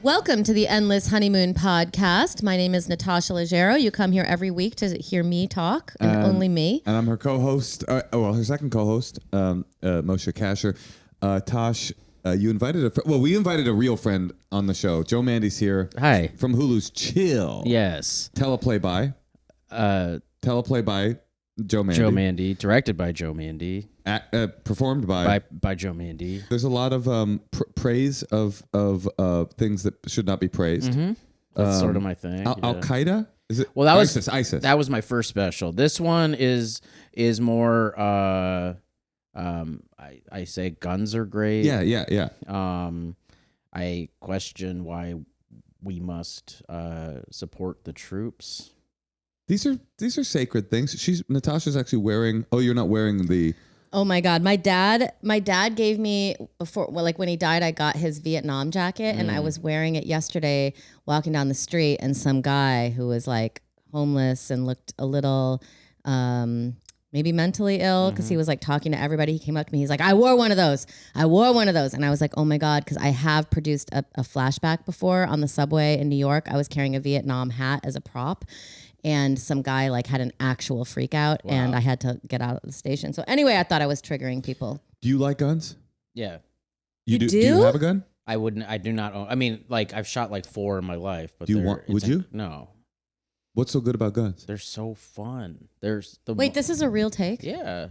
Welcome to the Endless Honeymoon Podcast. My name is Natasha Leggero. You come here every week to hear me talk, and only me. And I'm her co-host, her second co-host, Moshe Kasher. Tosh, you invited we invited a real friend on the show. Joe Mande's here. Hi. From Hulu's Chill. Yes. Teleplay by Joe Mande. Joe Mande, directed by Joe Mande. Performed by Joe Mande. There's a lot of praise of things that should not be praised. Mm-hmm. That's sort of my thing. Al Qaeda? Is it? Well, that ISIS. That was my first special. This one is more. I say guns are great. Yeah. I question why we must support the troops. These are sacred things. Natasha's actually wearing. Oh, you're not wearing the. Oh my God, my dad gave me when he died, I got his Vietnam jacket and I was wearing it yesterday walking down the street, and some guy who was like homeless and looked a little maybe mentally ill because he was like talking to everybody. He came up to me. He's like, I wore one of those. And I was like, oh my God, because I have produced a flashback before on the subway in New York. I was carrying a Vietnam hat as a prop. And some guy like had an actual freak out, and I had to get out of the station. So anyway, I thought I was triggering people. Do you like guns? Yeah. You do? Do you have a gun? I do not own. I mean, like I've shot like 4 in my life, but would you? No. What's so good about guns? They're so fun. Wait, this is a real take? Yeah.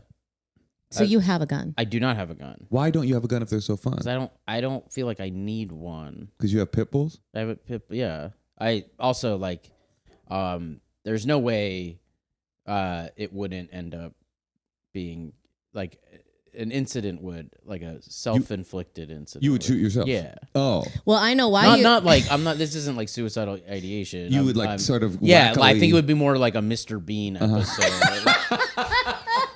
So you have a gun? I do not have a gun. Why don't you have a gun if they're so fun? Because I don't feel like I need one. Because you have pit bulls? I have a pit. Yeah. I also like. There's no way it wouldn't end up being like an incident would, like a self-inflicted incident. You would shoot yourself? Yeah. Oh. Well, I know why. Not like I'm not. This isn't like suicidal ideation. You would like sort of. Yeah, I think it would be more like a Mr. Bean episode.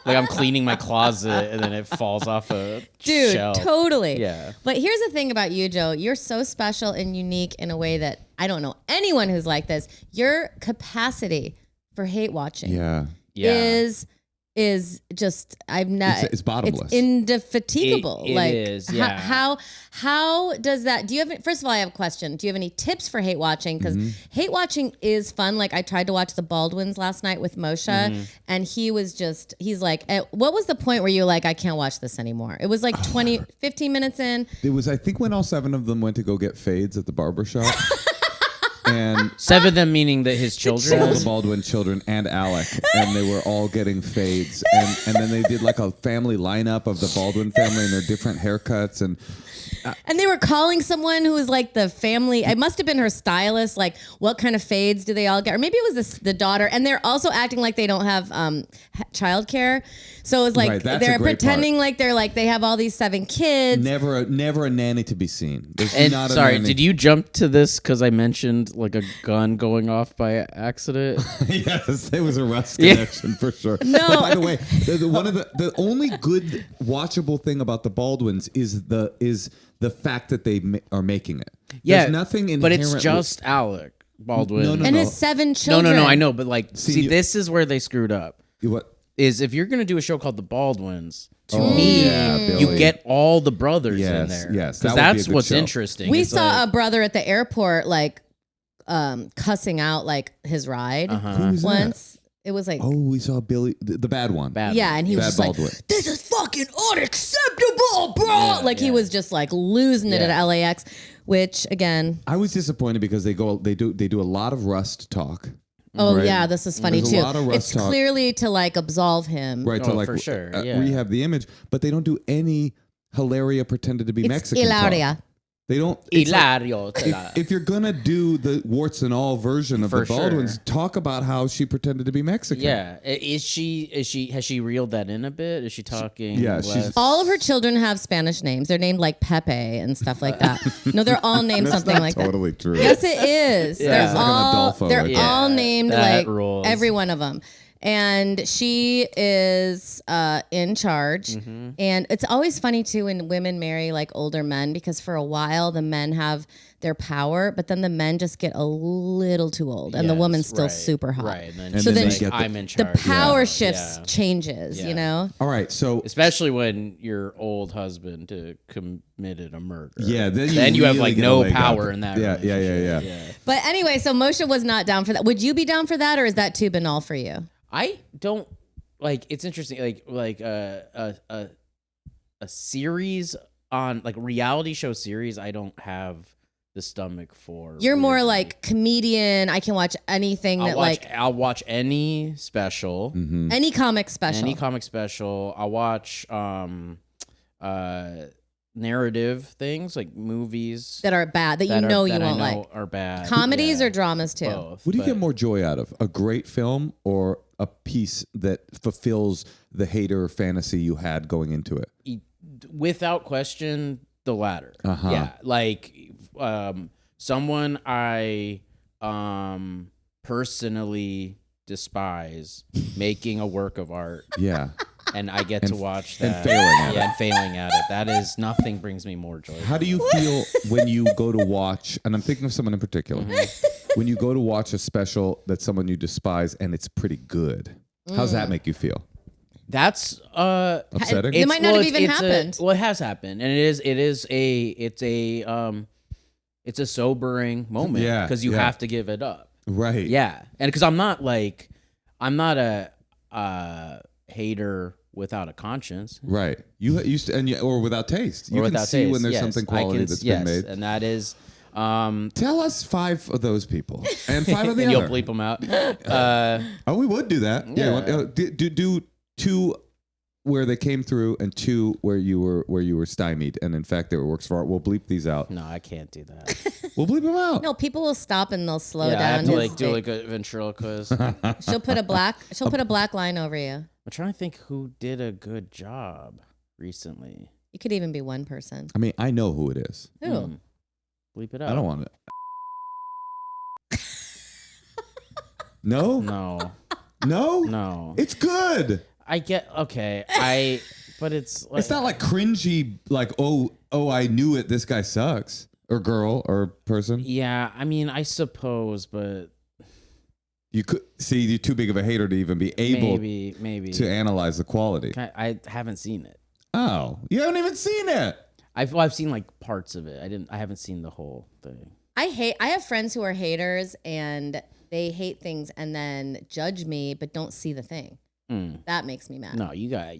Like I'm cleaning my closet and then it falls off a shelf. Totally. Yeah. But here's the thing about you, Joe. You're so special and unique in a way that I don't know anyone who's like this. Your capacity for hate watching is just it's bottomless. It's indefatigable. It is. Yeah. How does that? Do you have? First of all, I have a question. Do you have any tips for hate watching? Because hate watching is fun. Like I tried to watch the Baldwins last night with Moshe, and he's like, what was the point where you're like, I can't watch this anymore? It was like 15 minutes in. It was, I think, when all 7 of them went to go get fades at the barbershop. And 7 of them meaning that his children, all the Baldwin children and Alec, and they were all getting fades, and then they did like a family lineup of the Baldwin family and their different haircuts, and they were calling someone who was like the family. It must have been her stylist. Like, what kind of fades do they all get? Or maybe it was the daughter. And they're also acting like they don't have childcare. So it was like they're pretending like they have all these 7 kids. Never a nanny to be seen. Sorry, did you jump to this because I mentioned like a gun going off by accident? Yes, it was a Rust connection for sure. No, but by the way, the only good watchable thing about the Baldwins is the fact that they are making it. Yeah, there's nothing inherent. But it's just Alec Baldwin and his 7 children. No, I know, but like, see, this is where they screwed up. What? Is if you're going to do a show called The Baldwins, to me, you get all the brothers in there. Yes, because that's what's interesting. We saw a brother at the airport, like, cussing out, like, his ride once. That? It was like... Oh, we saw Billy, the bad one. Yeah, and he was just Baldwin. Like, this is fucking unacceptable, bro! Yeah, he was just, like, losing it at LAX, which, again... I was disappointed because they do a lot of Rust talk. Oh, right? Yeah, this is funny, too. It's clearly to, like, absolve him. Right, to, like, for sure. Rehab the image. But they don't do any Hilaria pretended to be Mexican Hilaria. talk. They don't. Hilario. If you're gonna do the warts and all version of the Baldwins, talk about how she pretended to be Mexican. Yeah, has she reeled that in a bit? Is she talking? Yeah, all of her children have Spanish names. They're named like Pepe and stuff like that. No, they're all named something like totally that. True. Yes, it is. Yeah. They're all named like rules. every one of them. And she is in charge. Mm-hmm. And it's always funny, too, when women marry like older men, because for a while the men have their power, but then the men just get a little too old and the woman's still super hot. Right. And And so then then you get I'm in the charge. power shifts changes, Yeah. you know? All right, so Especially when your old husband committed a murder. yeah, Then you have really like get a no leg up. power in that. Yeah. relationship. But anyway, so Moshe was not down for that. Would you be down for that, or is that too banal for you? I don't like. It's interesting. Like a series on like reality show series. I don't have the stomach for. You're more weirdly. like comedian. I can watch anything I'll watch any special, any comic special. any comic special. I'll watch narrative things like movies that are bad, that you that know are, you that I won't know like. are bad. Comedies Yeah, or dramas too? both. what do you but get more joy out of? A great film or a piece that fulfills the hater fantasy you had going into it? Without question, the latter. Uh-huh. Yeah, like someone I personally despise making a work of art, Yeah. and I get to watch and that failing at yeah, and failing at it. That is nothing brings me more joy. How do you feel when you go to watch, and I'm thinking of someone in particular, when you go to watch a special that someone you despise and it's pretty good? How's that make you feel? That's Upsetting? It might not have even it's happened. Well, it has happened, and it's a sobering moment. Yeah, because you yeah. have to give it up. Right. Yeah, and because I'm not a hater without a conscience. Right. You used to, or without taste. You Or can without see taste, when there's yes. something I quality can- that's yes, been made. and that is. Tell us 5 of those people and 5 of the and you'll other. bleep them out. Oh, we would do that. Yeah. Do 2 where they came through and 2 where you were stymied, and in fact they were works of art. We'll bleep these out. No, I can't do that. We'll bleep them out. No, people will stop and they'll slow Yeah, I have down. to his like do like a ventriloquist. She'll put a black line over you. I'm trying to think who did a good job recently. You could even be one person. I mean, I know who it is. Who? Bleep it out. I don't want it. No? No, No? no. It's good. I get okay. But it's like, It's not like cringy, like, oh, I knew it. This guy sucks. Or girl or person. Yeah, I mean, I suppose, but You could see you're too big of a hater to even be able maybe to analyze the quality. I haven't seen it. Oh, you haven't even seen it. I've seen like parts of it. I haven't seen the whole thing. I have friends who are haters and they hate things and then judge me but don't see the thing. That makes me mad. No, you got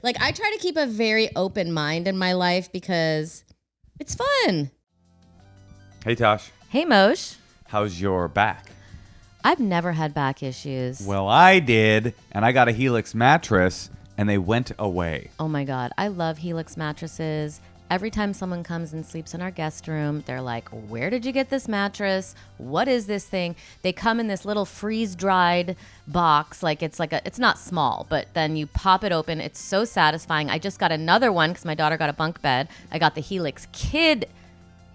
Like, I try to keep a very open mind in my life because it's fun. Hey, Tosh. Hey, Moshe. How's your back? I've never had back issues. Well, I did, and I got a Helix mattress, and they went away. Oh my God. I love Helix mattresses. Every time someone comes and sleeps in our guest room, they're like, where did you get this mattress? What is this thing? They come in this little freeze-dried box. Like it's not small, but then you pop it open. It's so satisfying. I just got another one because my daughter got a bunk bed. I got the Helix Kid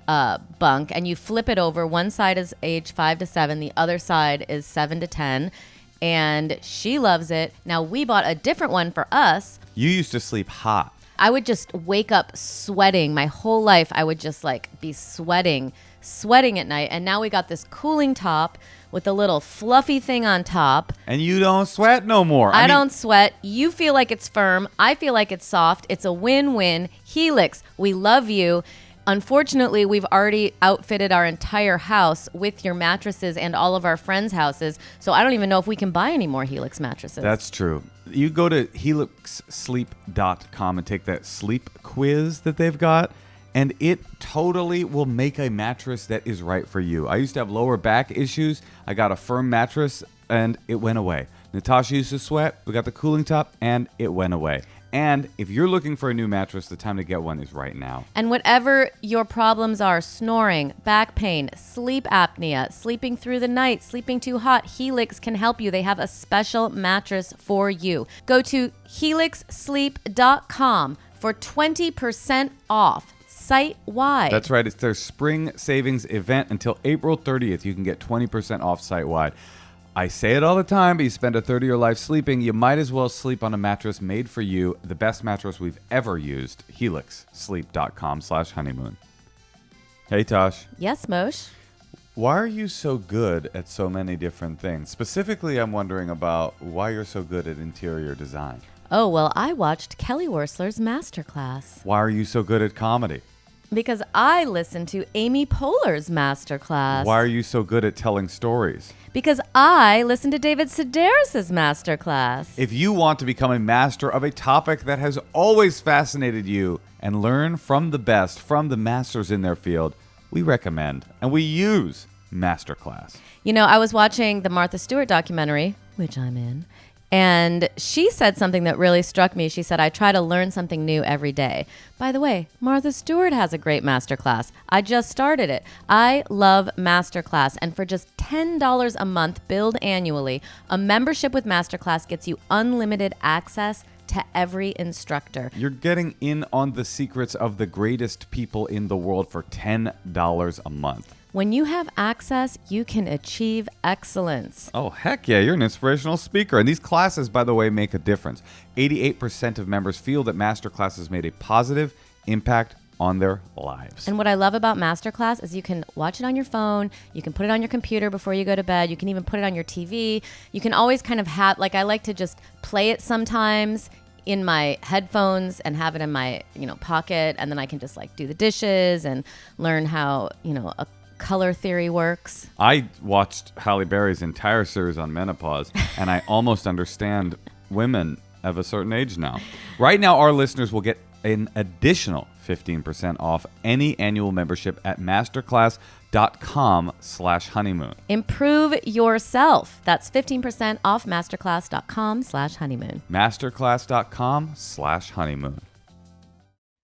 bunk, and you flip it over. One side is age 5 to 7. The other side is 7 to 10. And she loves it. Now, we bought a different one for us. You used to sleep hot. I would just wake up sweating. My whole life, I would just like be sweating at night. And now we got this cooling top with a little fluffy thing on top. And you don't sweat no more. I don't sweat. You feel like it's firm. I feel like it's soft. It's a win-win. Helix, we love you. Unfortunately, we've already outfitted our entire house with your mattresses and all of our friends' houses. So I don't even know if we can buy any more Helix mattresses. That's true. You go to helixsleep.com and take that sleep quiz that they've got, and it totally will make a mattress that is right for you. I used to have lower back issues. I got a firm mattress, and it went away. Natasha used to sweat. We got the cooling top, and it went away. And if you're looking for a new mattress, the time to get one is right now. And whatever your problems are, snoring, back pain, sleep apnea, sleeping through the night, sleeping too hot, Helix can help you. They have a special mattress for you. Go to helixsleep.com for 20% off site-wide. That's right. It's their spring savings event until April 30th. You can get 20% off site-wide. I say it all the time, but you spend a third of your life sleeping, you might as well sleep on a mattress made for you, the best mattress we've ever used, Helix, sleep.com/honeymoon. Hey, Tosh. Yes, Moshe? Why are you so good at so many different things? Specifically, I'm wondering about why you're so good at interior design. Oh, well, I watched Kelly Wersler's MasterClass. Why are you so good at comedy? Because I listened to Amy Poehler's MasterClass. Why are you so good at telling stories? Because I listened to David Sedaris' MasterClass. If you want to become a master of a topic that has always fascinated you and learn from the best, from the masters in their field, we recommend and we use MasterClass. You know, I was watching the Martha Stewart documentary, which I'm in, and she said something that really struck me. She said, I try to learn something new every day. By the way, Martha Stewart has a great MasterClass. I just started it. I love MasterClass. And for just $10 a month billed annually, a membership with MasterClass gets you unlimited access to every instructor. You're getting in on the secrets of the greatest people in the world for $10 a month. When you have access, you can achieve excellence. Oh, heck yeah, you're an inspirational speaker. And these classes, by the way, make a difference. 88% of members feel that MasterClass has made a positive impact on their lives. And what I love about MasterClass is you can watch it on your phone, you can put it on your computer before you go to bed, you can even put it on your TV. You can always kind of have, like I like to just play it sometimes in my headphones and have it in my, pocket, and then I can just like do the dishes and learn how, a color theory works. I watched Halle Berry's entire series on menopause, and I almost understand women of a certain age now. Right now, our listeners will get an additional 15% off any annual membership at masterclass.com/honeymoon. Improve yourself. That's 15% off masterclass.com/honeymoon. Masterclass.com/honeymoon.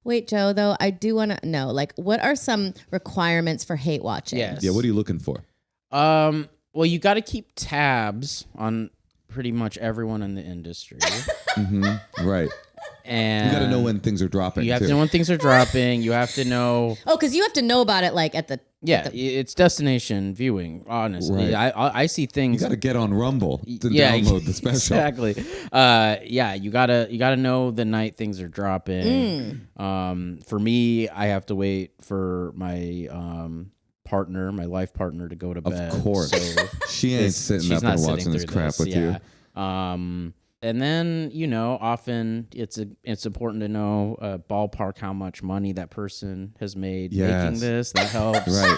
Wait, Joe, though, I do want to know, like, what are some requirements for hate watching? Yes. Yeah, what are you looking for? Well, you got to keep tabs on pretty much everyone in the industry. Right. And You got to know when things are dropping. you have to know when things are dropping. You have to know. Oh, because you have to know about it, like, at the... It's destination viewing, honestly. Right. I see things. You got to get on Rumble to download the special. Exactly. You gotta know the night things are dropping. For me, I have to wait for my my life partner to go to bed. Of course. So She ain't sitting up and watching this crap with you. And then, often it's important to know ballpark how much money that person has made making this. That helps. Right.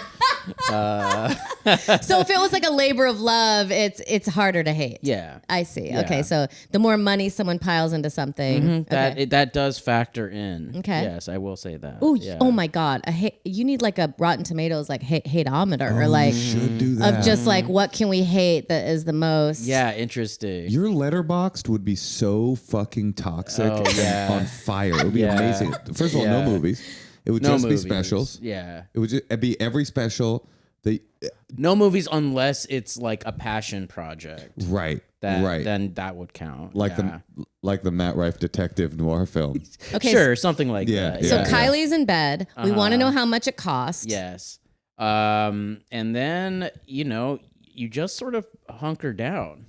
So if it was like a labor of love, it's harder to hate. Yeah. I see. Yeah. Okay, so the more money someone piles into something, that does factor in. Okay. Yes, I will say that. Ooh, Yeah. oh my God, you need like a Rotten Tomatoes like hateometer or like Should do that. of just like what can we hate that is the most. Yeah, interesting. Your Letterboxd would be so fucking toxic and on fire. It would be amazing. First of all, no movies. It would just be specials. Yeah. It would just be every special. No movies unless it's like a passion project. Right. Then that would count. Like the Matt Rife detective noir film. Okay, Sure, something like that. So Yeah. Kylie's in bed. We want to know how much it costs. Yes. And then, you just sort of hunker down.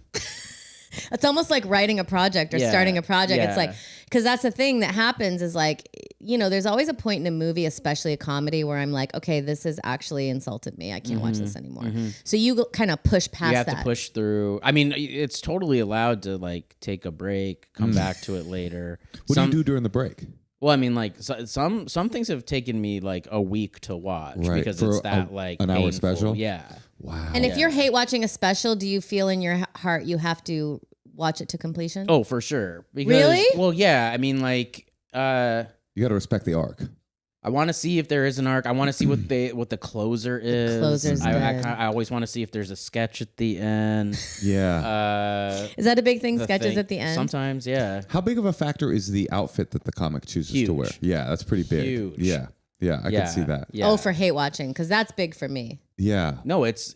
It's almost like writing a project or starting a project. It's like, because that's the thing that happens is like, there's always a point in a movie, especially a comedy, where I'm like, okay, this has actually insulted me. I can't watch this anymore. So you kind of push past You have that. to push through. I mean, it's totally allowed to like take a break, come back to it later. What do you do during the break? Well, I mean, like some things have taken me like a week to watch because For it's that like an painful. hour special? Yeah. Wow. And if you're hate watching a special, do you feel in your heart you have to watch it to completion? Oh, for sure. Because, Really? Well, yeah. I mean, like, you got to respect the arc. I want to see if there is an arc. I want to see what the closer is. closer's good. I always want to see if there's a sketch at the end. Yeah. Is that a big thing? The Sketches thing- at the end? Sometimes, yeah. How big of a factor is the outfit that the comic chooses to wear? Huge. Yeah, that's pretty big. Huge. Yeah. Yeah, I can see that. Yeah. Oh, for hate watching, because that's big for me. Yeah. No, it's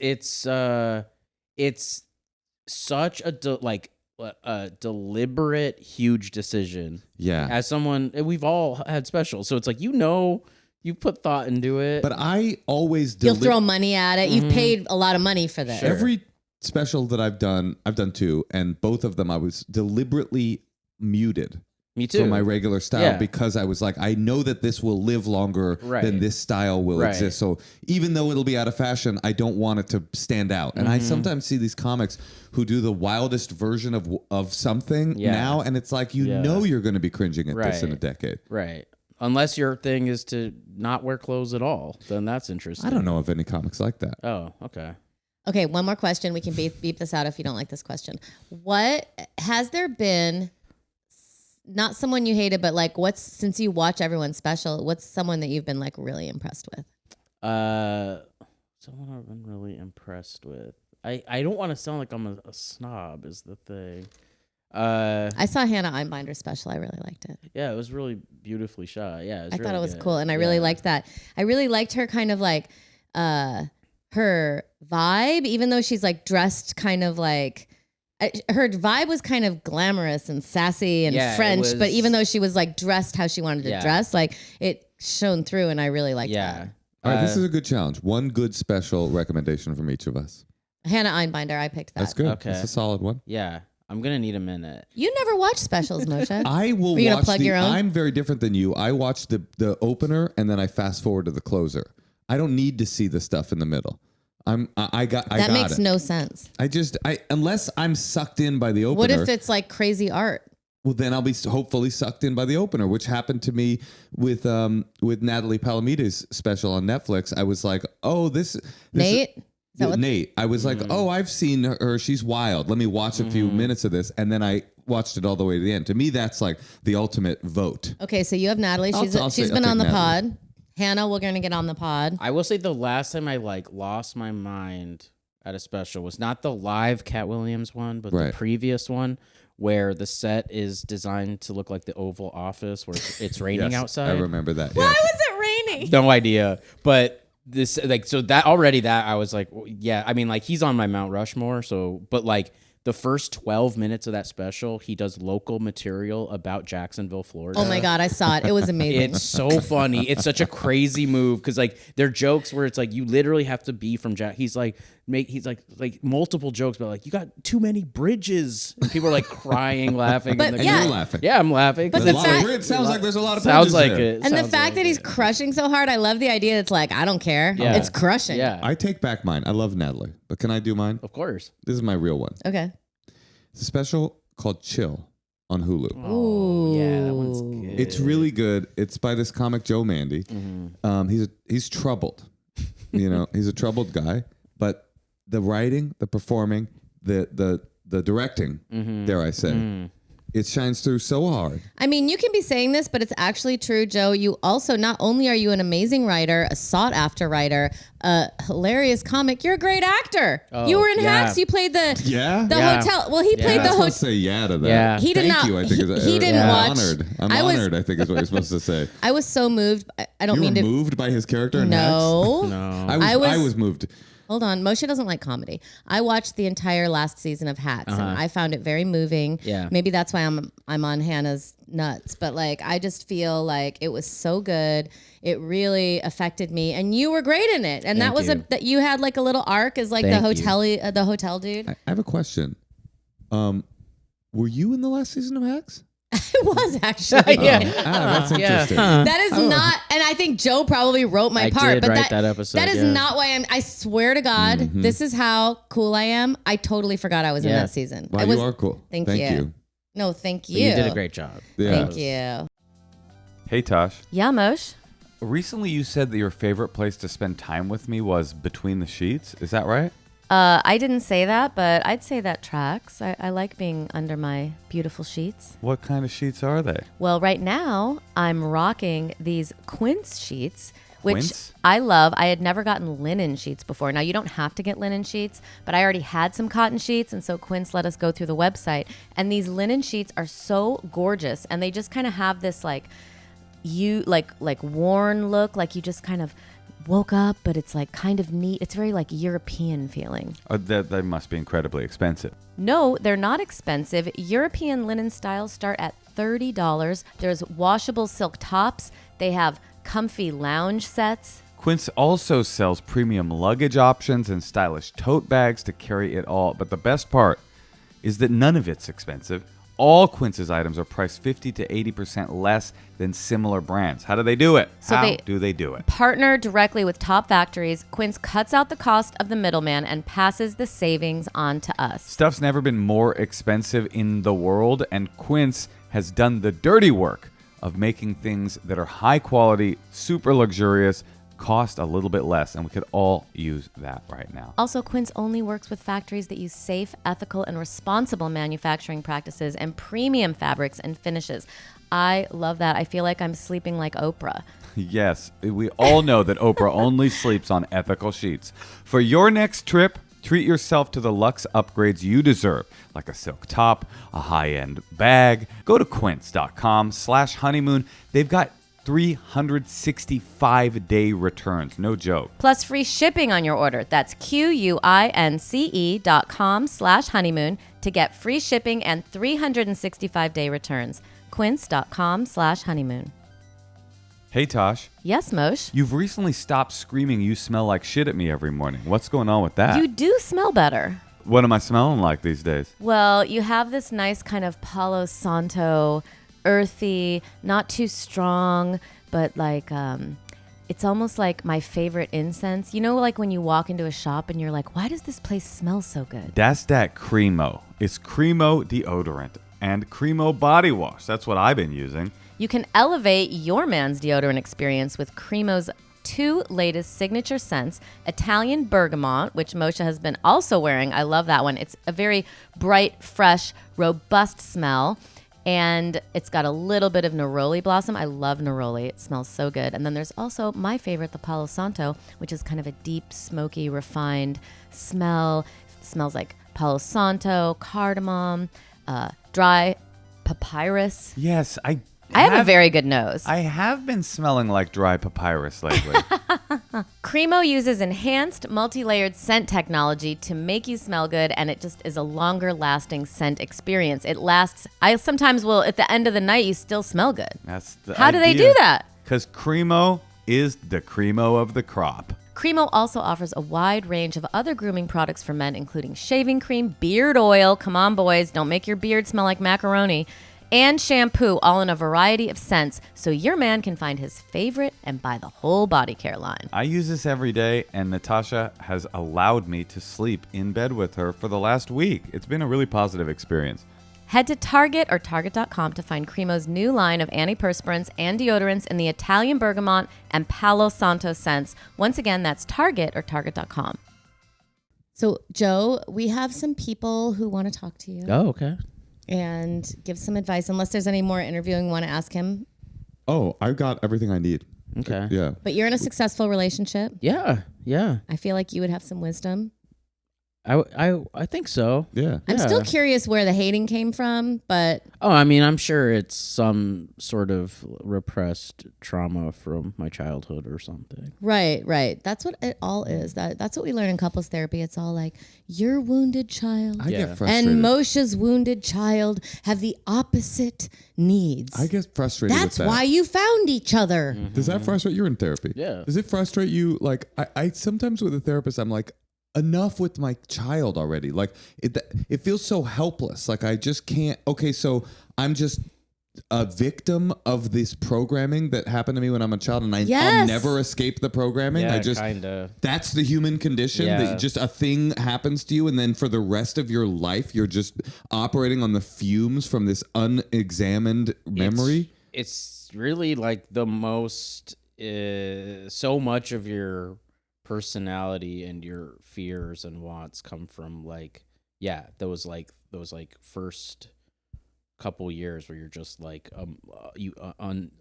such a deliberate, huge decision. Yeah. As someone, we've all had specials, so it's like you put thought into it. But I always You'll throw money at it. You've paid a lot of money for this. Sure. every special that I've done 2, and both of them I was deliberately muted. Me too. For my regular style because I was like, I know that this will live longer than this style will exist. So even though it'll be out of fashion, I don't want it to stand out. And I sometimes see these comics who do the wildest version of something now, and it's like, you know you're going to be cringing at this in a decade. Right. Unless your thing is to not wear clothes at all, then that's interesting. I don't know of any comics like that. Oh, okay. Okay, one more question. We can beep this out if you don't like this question. What has there been... Not someone you hated, but like, since you watch everyone's special, what's someone that you've been like really impressed with? Someone I've been really impressed with. I don't want to sound like I'm a snob is the thing. I saw Hannah Einbinder's special. I really liked it. Yeah, it was really beautifully shot. Yeah, I thought it was cool, and I really liked that. I really liked her kind of like her vibe, even though she's like dressed kind of like. Her vibe was kind of glamorous and sassy and French, but even though she was like dressed how she wanted to dress, like it shone through, and I really liked that. All right, this is a good challenge. One good special recommendation from each of us. Hannah Einbinder, I picked that. That's good. Okay. That's a solid one. Yeah, I'm gonna need a minute. You never watch specials, Moshe. I will Are you gonna watch plug your own? I'm very different than you. I watch the opener and then I fast forward to the closer. I don't need to see the stuff in the middle. That makes no sense. Unless I'm sucked in by the opener. What if it's like crazy art? Well, then I'll be hopefully sucked in by the opener, which happened to me with Natalie Palamides' special on Netflix. I was like, oh, this Nate? Nate. I was like, oh, I've seen her. She's wild. Let me watch a few minutes of this. And then I watched it all the way to the end. To me, that's like the ultimate vote. Okay, so you have Natalie. She's been on the pod. Hannah, we're going to get on the pod. I will say the last time I like lost my mind at a special was not the live Cat Williams one, but the previous one where the set is designed to look like the Oval Office where it's raining outside. I remember that. Why was it raining? No idea. But this so that already that I was like, yeah, I mean like he's on my Mount Rushmore. So, but like the first 12 minutes of that special, he does local material about Jacksonville, Florida. Oh my God, I saw it. It was amazing. It's so funny. It's such a crazy move because like they're jokes where it's like you literally have to be from He's like multiple jokes about like you got too many bridges. And people are like crying, laughing. But And you're laughing. Yeah, I'm laughing. But It sounds like there's a lot of sounds bridges like there. it. And the Sounds fact like that he's it. crushing so hard, I love the idea. It's like, I don't care. Yeah. It's crushing. Yeah, I take back mine. I love Natalie, but can I do mine? of course. This is my real one. Okay. It's a special called Chill on Hulu. Oh, yeah, that one's good. It's really good. It's by this comic Joe Mande. He's troubled. He's a troubled guy, but the writing, the performing, the directing, dare I say, it shines through so hard. I mean, you can be saying this, but it's actually true, Joe. You also, not only are you an amazing writer, a sought-after writer, a hilarious comic, you're a great actor. Oh, you were in yeah. Hacks. You played the Yeah. hotel. Well, he played I'm the supposed to hotel. say yeah to that. Yeah. He did Thank not. you, I think He didn't I'm watch. honored. I'm I was- honored, I think is what you're supposed to say. I was so moved. I don't You were mean to. moved by his character in No. No. Hacks? I was moved. Hold on. Moshe doesn't like comedy. I watched the entire last season of Hacks and I found it very moving. Yeah. Maybe that's why I'm on Hannah's nuts. But like I just feel like it was so good. It really affected me. And you were great in it. And Thank that was you. that you had like a little arc as like Thank the hotel dude. I have a question. Were you in the last season of Hacks? I was actually. Yeah. That's Yeah. interesting. That is not, and I think Joe probably wrote my I part. did but write that episode, That is yeah. not why I swear to God, this is how cool I am. I totally forgot I was in Yeah. that season. Wow, I was, you are cool. Thank you. No, thank you. You did a great job. Yeah. Thank you. Hey, Tosh. Yeah, Moshe. Recently, you said that your favorite place to spend time with me was between the sheets. Is that right? I didn't say that, but I'd say that tracks. I like being under my beautiful sheets. What kind of sheets are they? Well, right now, I'm rocking these Quince sheets, which Quince? I love. I had never gotten linen sheets before. Now, you don't have to get linen sheets, but I already had some cotton sheets, and so Quince let us go through the website. And these linen sheets are so gorgeous, and they just kind of have this like worn look, like you just kind of woke up, but it's like kind of neat. It's very like European feeling. They must be incredibly expensive. No, they're not expensive. European linen styles start at $30. There's washable silk tops. They have comfy lounge sets. Quince also sells premium luggage options and stylish tote bags to carry it all. But the best part is that none of it's expensive. All Quince's items are priced 50 to 80% less than similar brands. How do they do it? How do they do it? Partner directly with top factories. Quince cuts out the cost of the middleman and passes the savings on to us. Stuff's never been more expensive in the world, and Quince has done the dirty work of making things that are high quality, super luxurious, cost a little bit less, and we could all use that right now. Also, Quince only works with factories that use safe, ethical, and responsible manufacturing practices and premium fabrics and finishes. I love that. I feel like I'm sleeping like Oprah. Yes, we all know that Oprah only sleeps on ethical sheets. For your next trip, treat yourself to the luxe upgrades you deserve, like a silk top, a high-end bag. Go to quince.com/honeymoon. They've got 365-day returns. No joke. Plus free shipping on your order. That's QUINCE.com/honeymoon to get free shipping and 365-day returns. Quince.com/honeymoon. Hey, Tosh. Yes, Moshe? You've recently stopped screaming you smell like shit at me every morning. What's going on with that? You do smell better. What am I smelling like these days? Well, you have this nice kind of Palo Santo, earthy, not too strong, but like it's almost like my favorite incense. You know, like when you walk into a shop and you're like, why does this place smell so good? That's that Cremo. It's Cremo deodorant and Cremo body wash. That's what I've been using. You can elevate your man's deodorant experience with Cremo's 2 latest signature scents, Italian Bergamot, which Moshe has been also wearing. I love that one. It's a very bright, fresh, robust smell. And it's got a little bit of neroli blossom. I love neroli. It smells so good. And then there's also my favorite, the Palo Santo, which is kind of a deep, smoky, refined smell. It smells like Palo Santo, cardamom, dry papyrus. Yes, I have a very good nose. I have been smelling like dry papyrus lately. Cremo uses enhanced multi-layered scent technology to make you smell good, and it just is a longer lasting scent experience. It lasts, I sometimes will, at the end of the night, you still smell good. That's the How do they do that? Because Cremo is the Cremo of the crop. Cremo also offers a wide range of other grooming products for men, including shaving cream, beard oil, come on boys, don't make your beard smell like macaroni, and shampoo, all in a variety of scents, so your man can find his favorite and buy the whole body care line. I use this every day, and Natasha has allowed me to sleep in bed with her for the last week. It's been a really positive experience. Head to Target or Target.com to find Cremo's new line of antiperspirants and deodorants in the Italian Bergamot and Palo Santo scents. Once again, that's Target or Target.com. So, Joe, we have some people who want to talk to you. Oh, okay. And give some advice, unless there's any more interviewing you want to ask him. Oh, I've got everything I need. Okay. Yeah. But you're in a successful relationship. Yeah. I feel like you would have some wisdom. I think so. Yeah. I'm still curious where the hating came from, but Oh, I mean, I'm sure it's some sort of repressed trauma from my childhood or something. right. That's what it all is. That's what we learn in couples therapy. It's all like your wounded child I get and frustrated. Moshe's wounded child have the opposite needs. I get frustrated That's with that. why you found each other. Does that frustrate you? You're in therapy. Yeah. Does it frustrate you? Like, I sometimes with a therapist, I'm like, enough with my child already. Like, it feels so helpless. Like, I just can't. Okay, so I'm just a victim of this programming that happened to me when I'm a child, and I'll never escape the programming. Yeah, I just kinda. That's the human condition. Yeah. That just a thing happens to you, and then for the rest of your life, you're just operating on the fumes from this unexamined memory. It's really like the most. So much of your personality and your fears and wants come from those first couple years where you're just like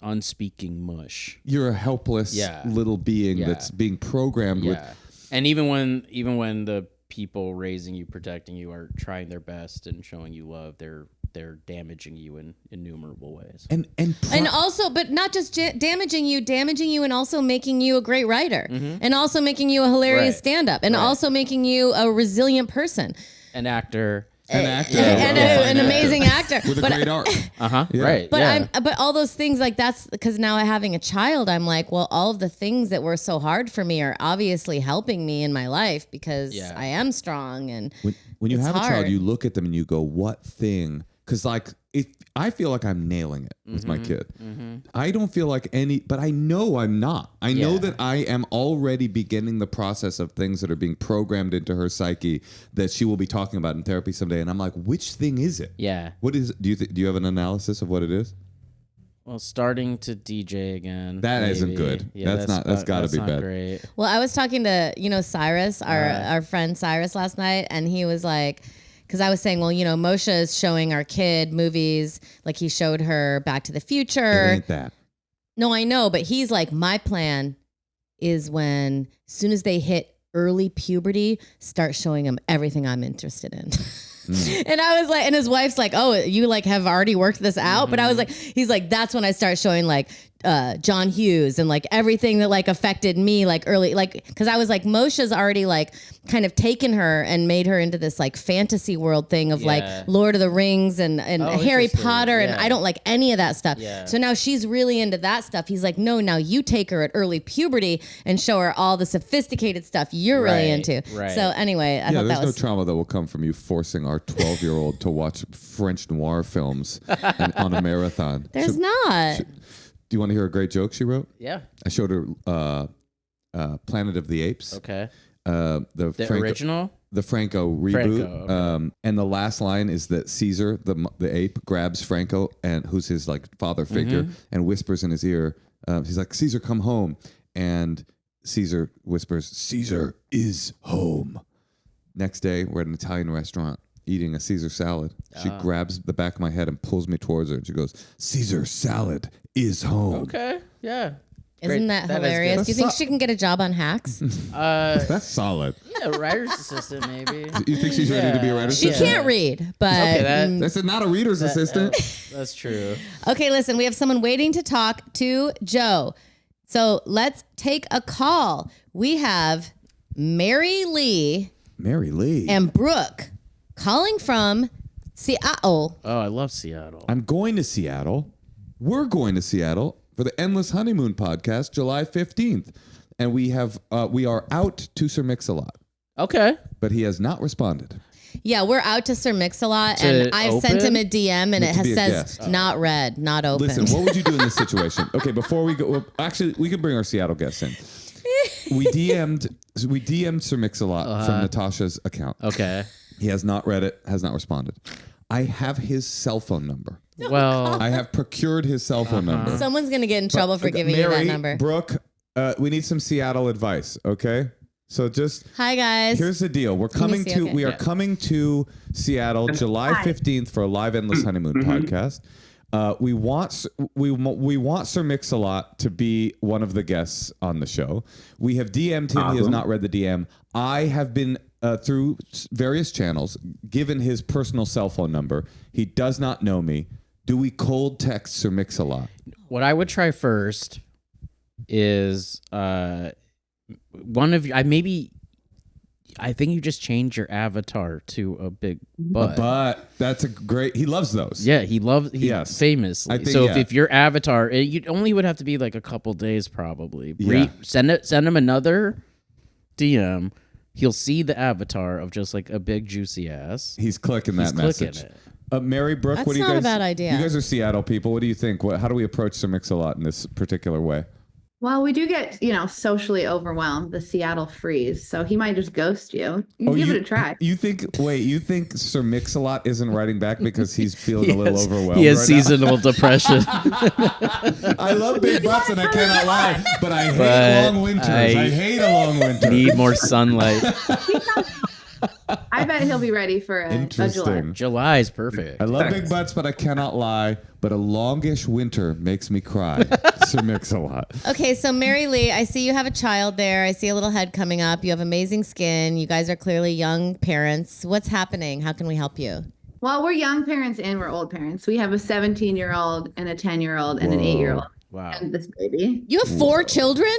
unspeaking mush. You're a helpless little being that's being programmed with. And even when the people raising you, protecting you are trying their best and showing you love, they're damaging you in innumerable ways. And also, but not just damaging you and also making you a great writer and also making you a hilarious stand-up and also making you a resilient person. An actor. An actor. and an amazing actor. With a great art. Yeah. Right. But but all those things like that's because now having a child, I'm like, well, all of the things that were so hard for me are obviously helping me in my life because I am strong and when you have hard. a child, you look at them and you go, what thing? Because like if I feel like I'm nailing it with my kid. I don't feel like but I know I'm not. I know that I am already beginning the process of things that are being programmed into her psyche that she will be talking about in therapy someday. And I'm like, which thing is it? Yeah. What is it? Do you have an analysis of what it is? Well, starting to DJ again. That isn't good. Yeah, that's got to be not bad. Great. Well, I was talking to, Cyrus, our friend Cyrus last night, and he was like, because I was saying, well, Moshe is showing our kid movies, like he showed her Back to the Future. It ain't that. No, I know, but he's like, my plan is when, as soon as they hit early puberty, start showing them everything I'm interested in. And I was like, and his wife's like, oh, you like have already worked this out. But I was like, he's like, that's when I start showing like John Hughes and like everything that like affected me like early, like, cause I was like, Moshe's already like kind of taken her and made her into this like fantasy world thing of like Lord of the Rings and Harry Potter. And I don't like any of that stuff. So now she's really into that stuff. He's like, no, now you take her at early puberty and show her all the sophisticated stuff you're really into. Right. So anyway, I thought there's that was no trauma that will come from you forcing our 12-year-old to watch French noir films on a marathon. There's not. Do you want to hear a great joke she wrote? Yeah. I showed her Planet of the Apes. Okay. The original? The Franco reboot. Okay. And the last line is that Caesar, the ape, grabs Franco, and who's his like father figure, and whispers in his ear. He's like, Caesar, come home. And Caesar whispers, Caesar is home. Next day, we're at an Italian restaurant eating a Caesar salad. She grabs the back of my head and pulls me towards her. And she goes, Caesar salad is home. Okay. Yeah. Isn't that hilarious? Do you think she can get a job on Hacks? That's solid. Yeah, writer's assistant maybe. You think she's ready to be a writer's She assistant? can't read, but That's not a reader's assistant. That's true. Okay, listen, we have someone waiting to talk to Joe. So let's take a call. We have Mary Lee and Brooke calling from Seattle. Oh, I love Seattle. I'm going to Seattle. We're going to Seattle for the Endless Honeymoon podcast, July 15th. And we are out to Sir Mix-a-Lot. Okay. But he has not responded. Yeah, we're out to Sir Mix-a-Lot, and I've sent him a DM, and it says not read, not open. Listen, what would you do in this situation? Okay, before we go, actually, we can bring our Seattle guests in. We DM'd Sir Mix-a-Lot from Natasha's account. Okay. He has not read it, has not responded. I have his cell phone number. Well, I have procured his cell phone number. Someone's going to get in trouble for giving you that number. Brooke, we need some Seattle advice, okay? So just hi guys. Here's the deal. We're coming coming to Seattle July 15th for a live Endless Honeymoon podcast. We want Sir Mix-a-Lot to be one of the guests on the show. We have DM'd him. He has not read the DM. I have been through various channels given his personal cell phone number. He does not know me. Do we cold text Sir Mix-a-Lot? What I would try first is one of you. I think you just change your avatar to a big butt. A butt. That's a great. He loves those. Yeah, he famously. I think, so if your avatar, you only would have to be like a couple days probably. Yeah. Send him another DM. He'll see the avatar of just like a big juicy ass. He's clicking that message. Clicking it. Mary, Brooke, That's what do you not guys? a bad idea. You guys are Seattle people. What do you think? How do we approach Sir Mix-a-Lot in this particular way? Well, we do get, socially overwhelmed, the Seattle freeze. So he might just ghost you. Give it a try. You think Sir Mix-a-Lot isn't writing back because he's feeling a little overwhelmed? He has right seasonal depression. I love big butts and I cannot lie, but I hate long winters. I hate a long winter. Need more sunlight. I bet he'll be ready for a July. July is perfect. I love big butts, but I cannot lie. But a longish winter makes me cry. Sir Mix-a-Lot. Okay, so Mary Lee, I see you have a child there. I see a little head coming up. You have amazing skin. You guys are clearly young parents. What's happening? How can we help you? Well, we're young parents and we're old parents. We have a 17-year-old and a 10-year-old and an 8-year-old. Wow. And this baby. You have 4 children?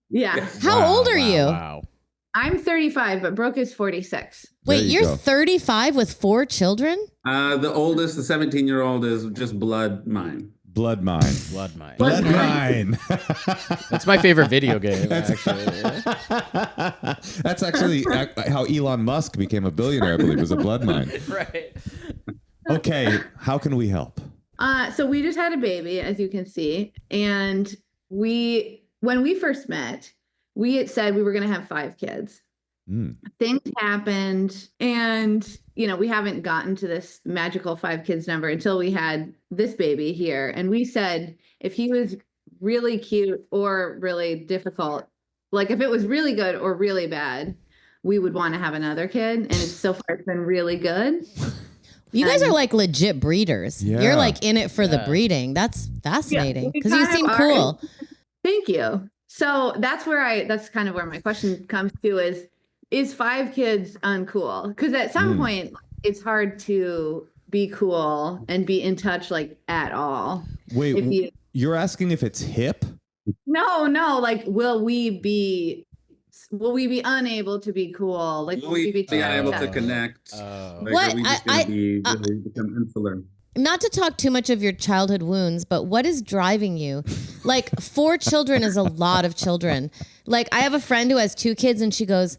Yeah. How old are you? Wow. I'm 35, but Brooke is 46. Wait, you you're go. 35 with 4 children? The oldest, the 17-year-old, is just blood mine. Blood mine. Blood mine. Blood mine. That's my favorite video game, actually. That's actually how Elon Musk became a billionaire, I believe, was a blood mine. Right. Okay, how can we help? So we just had a baby, as you can see. And when we first met, we had said we were going to have 5 kids. Things happened, and we haven't gotten to this magical 5 kids number until we had this baby here. And we said if he was really cute or really difficult, like if it was really good or really bad, we would want to have another kid. And so far it's been really good. You guys are like legit breeders. Yeah. You're like in it for the breeding. That's fascinating because you seem cool. Thank you. So that's kind of where my question comes to is 5 kids uncool? Because at some point it's hard to be cool and be in touch like at all. Wait, you're asking if it's hip? No, like will we be unable to be cool? Like Will we be unable to connect? Like, are we just going to become insular? Not to talk too much of your childhood wounds, but what is driving you? Like 4 children is a lot of children. Like I have a friend who has 2 kids and she goes,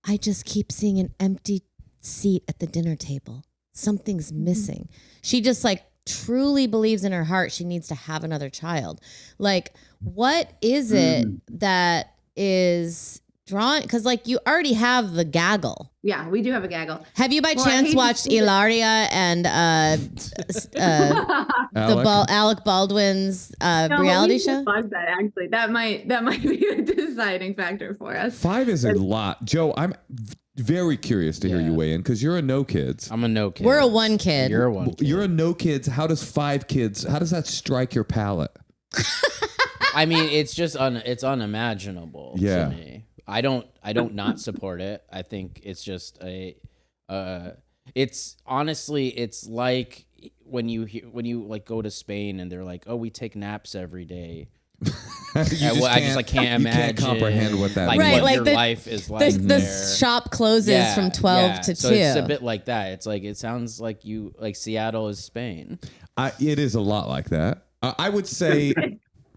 I just keep seeing an empty seat at the dinner table. Something's missing. She just like truly believes in her heart she needs to have another child. Like what is it that is drawn? Because like you already have the gaggle. Yeah, we do have a gaggle. Have you by chance watched Ilaria and Alec Baldwin's reality show? Watch that actually. That might be the deciding factor for us. 5 is a lot. Joe, I'm very curious to hear you weigh in because you're a no kids. I'm a no kid. We're a 1 kid. You're a 1 kid. You're a no kids. How does 5 kids? How does that strike your palate? I mean, it's just it's unimaginable to me. I don't not support it. I think it's just it's honestly, it's like when you like go to Spain and they're like, oh, we take naps every day. I just can't imagine. You can't comprehend what that means. Right, What like your life is like. The shop closes from 12 to 2. So it's a bit like that. It's like it sounds like Seattle is Spain. It is a lot like that. I would say.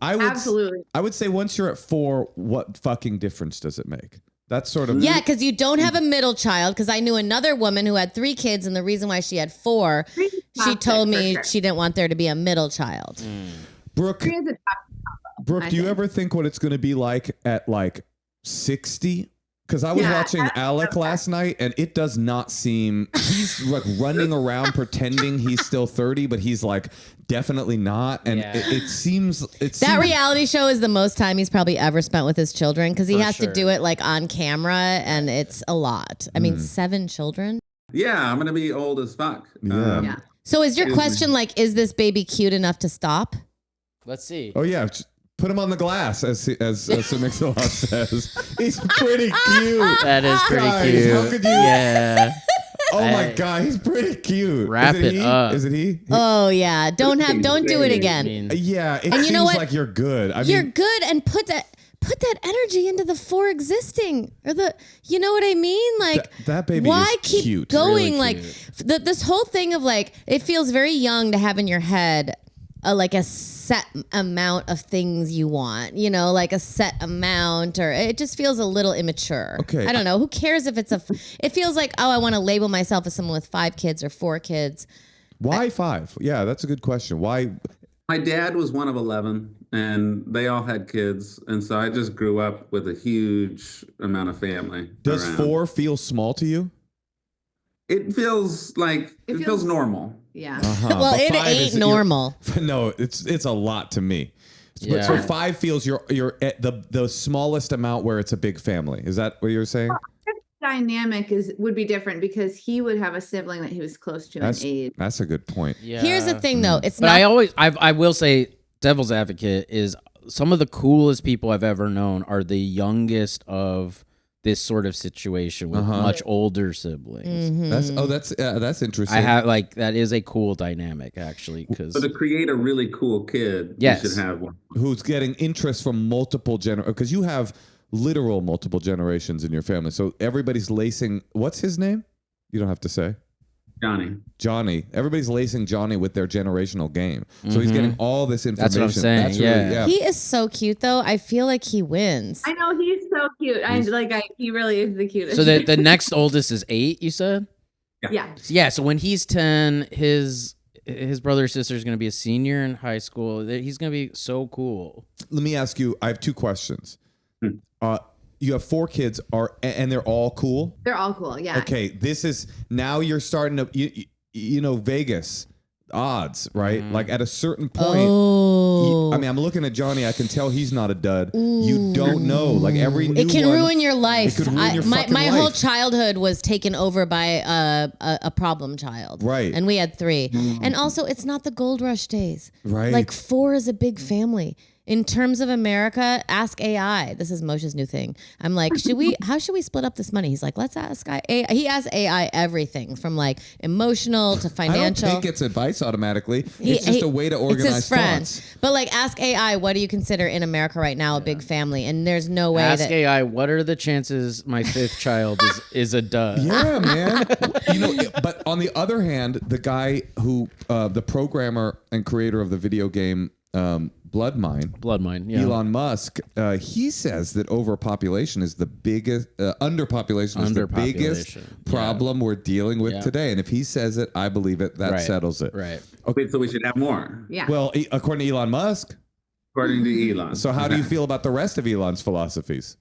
Absolutely. I would say once you're at 4, what fucking difference does it make? That's sort of because you don't have a middle child. Because I knew another woman who had 3 kids, and the reason why she had 4, she told me she didn't want there to be a middle child. Brooke, do you ever think what it's going to be like at like 60? Because I was watching Alec last night, and it does not seem he's like running around pretending he's still 30, but he's like definitely not. And it seems that reality show is the most time he's probably ever spent with his children because he has to do it like on camera, and it's a lot. I mean, 7 children. Yeah, I'm gonna be old as fuck. So is your question like, is this baby cute enough to stop? Let's see. Oh yeah. Put him on the glass, as Mix-a-Lot says. He's pretty cute. That is pretty cute. How could you? Yeah. Oh my God, he's pretty cute. Wrap it up. Is it he? Oh yeah. Don't do it again. Yeah, it and you know seems what? like you're good. You're good, and put that energy into the 4 existing, or you know what I mean? Like that baby why is keep cute. going? Really like this whole thing of like, it feels very young to have in your head like a set amount of things you want, like a set amount, or it just feels a little immature. Okay. I don't know. Who cares if it feels like, oh, I want to label myself as someone with 5 kids or 4 kids. Why 5? Yeah, that's a good question. Why? My dad was one of 11, and they all had kids, and so I just grew up with a huge amount of family. Does around. 4 feel small to you? It feels like it feels normal. Yeah. Well, it ain't normal. No, it's a lot to me. Yeah. So 5 feels you're at the smallest amount where it's a big family. Is that what you're saying? Dynamic would be different because he would have a sibling that he was close to in age. That's a good point. Yeah. Here's the thing, though. It's But not. I will say, devil's advocate is some of the coolest people I've ever known are the youngest of this sort of situation with much older siblings. Mm-hmm. That's interesting. I have that is a cool dynamic actually, because So to create a really cool kid, Yes. you should have one. who's getting interest from multiple generations, because you have literal multiple generations in your family. So everybody's lacing. What's his name? You don't have to say. Johnny. Everybody's lacing Johnny with their generational game. So he's getting all this information. That's what I'm saying. That's really, yeah. He is so cute, though. I feel like he wins. I know, he's so cute. He really is the cutest. So the next oldest is 8, you said? Yeah. Yeah, so when he's 10, his brother or sister is going to be a senior in high school. He's going to be so cool. Let me ask you, I have 2 questions. You have 4 kids, and they're all cool? They're all cool, yeah. Okay, this is, now you're starting to, you know, Vegas odds, right? Like at a certain point, I'm looking at Johnny, I can tell he's not a dud. You don't know. Like every new It can ruin your life. It could ruin your fucking my life. whole childhood was taken over by a problem child. Right. And we had 3. And also, it's not the gold rush days. Right. Like 4 is a big family. In terms of America, ask AI. This is Moshe's new thing. I'm like, how should we split up this money? He's like, let's ask AI. He asks AI everything from like emotional to financial. I don't take its advice automatically. It's just a way to organize it's his friend. thoughts. But like, ask AI, what do you consider in America right now a big family? And there's no way Ask that AI, what are the chances my 5th child is a dud? Yeah, man. But on the other hand, the guy who, the programmer and creator of the video game, Bloodmine, yeah. Elon Musk, he says that overpopulation is the biggest, underpopulation is the biggest problem we're dealing with today. And if he says it, I believe it. That settles it. Right. Okay, so we should have more. Yeah. Well, according to Elon Musk. According to Elon. So how do you feel about the rest of Elon's philosophies?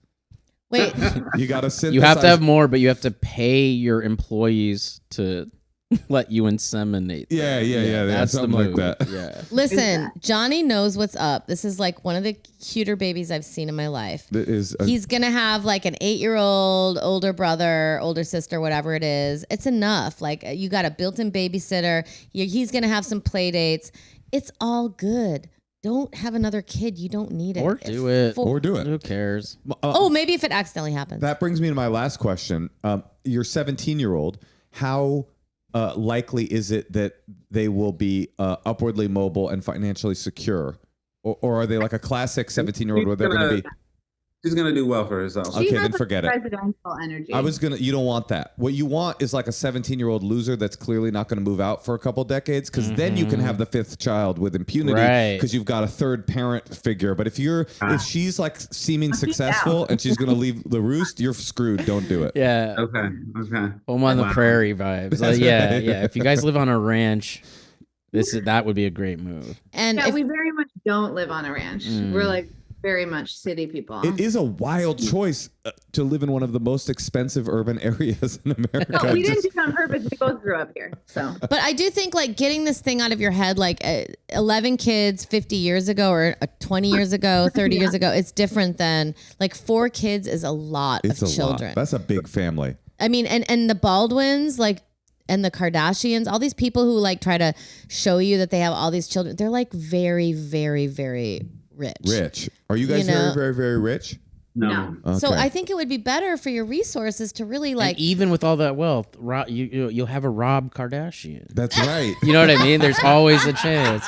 wait. You got to synthesize. You have to have more, but you have to pay your employees to let you inseminate them. Yeah. That's something the move. like that. Yeah. Listen, Johnny knows what's up. This is like one of the cuter babies I've seen in my life. He's going to have like an 8-year-old older brother, older sister, whatever it is. It's enough. Like you got a built-in babysitter. He's going to have some play dates. It's all good. Don't have another kid. You don't need it. Or do it. Or do it. Who cares? Maybe if it accidentally happens. That brings me to my last question. Your 17-year-old, how likely is it that they will be upwardly mobile and financially secure? Or are they like a classic 17-year-old where they're going to be... She's going to do well for herself. Okay, then forget it. Presidential energy. You don't want that. What you want is like a 17-year-old loser that's clearly not going to move out for a couple decades, because then you can have the 5th child with impunity because you've got a third parent figure. But if she's like seeming successful and she's going to leave the roost, you're screwed. Don't do it. Yeah. Okay. Home on the prairie vibes. Yeah. If you guys live on a ranch, that would be a great move. And we very much don't live on a ranch. We're like very much city people. It is a wild choice to live in one of the most expensive urban areas in America. No, we didn't do it on purpose. We both grew up here. So, but I do think like getting this thing out of your head, like 11 kids 50 years ago or 20 years ago, 30 years ago, it's different than like 4 kids is a lot of children. That's a big family. I mean, and the Baldwins, like, and the Kardashians, all these people who like try to show you that they have all these children, they're like very, very, very rich. Are you guys very, very, very rich? No. Okay. So I think it would be better for your resources to really like. And even with all that wealth, you'll have a Rob Kardashian. That's right. You know what I mean? There's always a chance.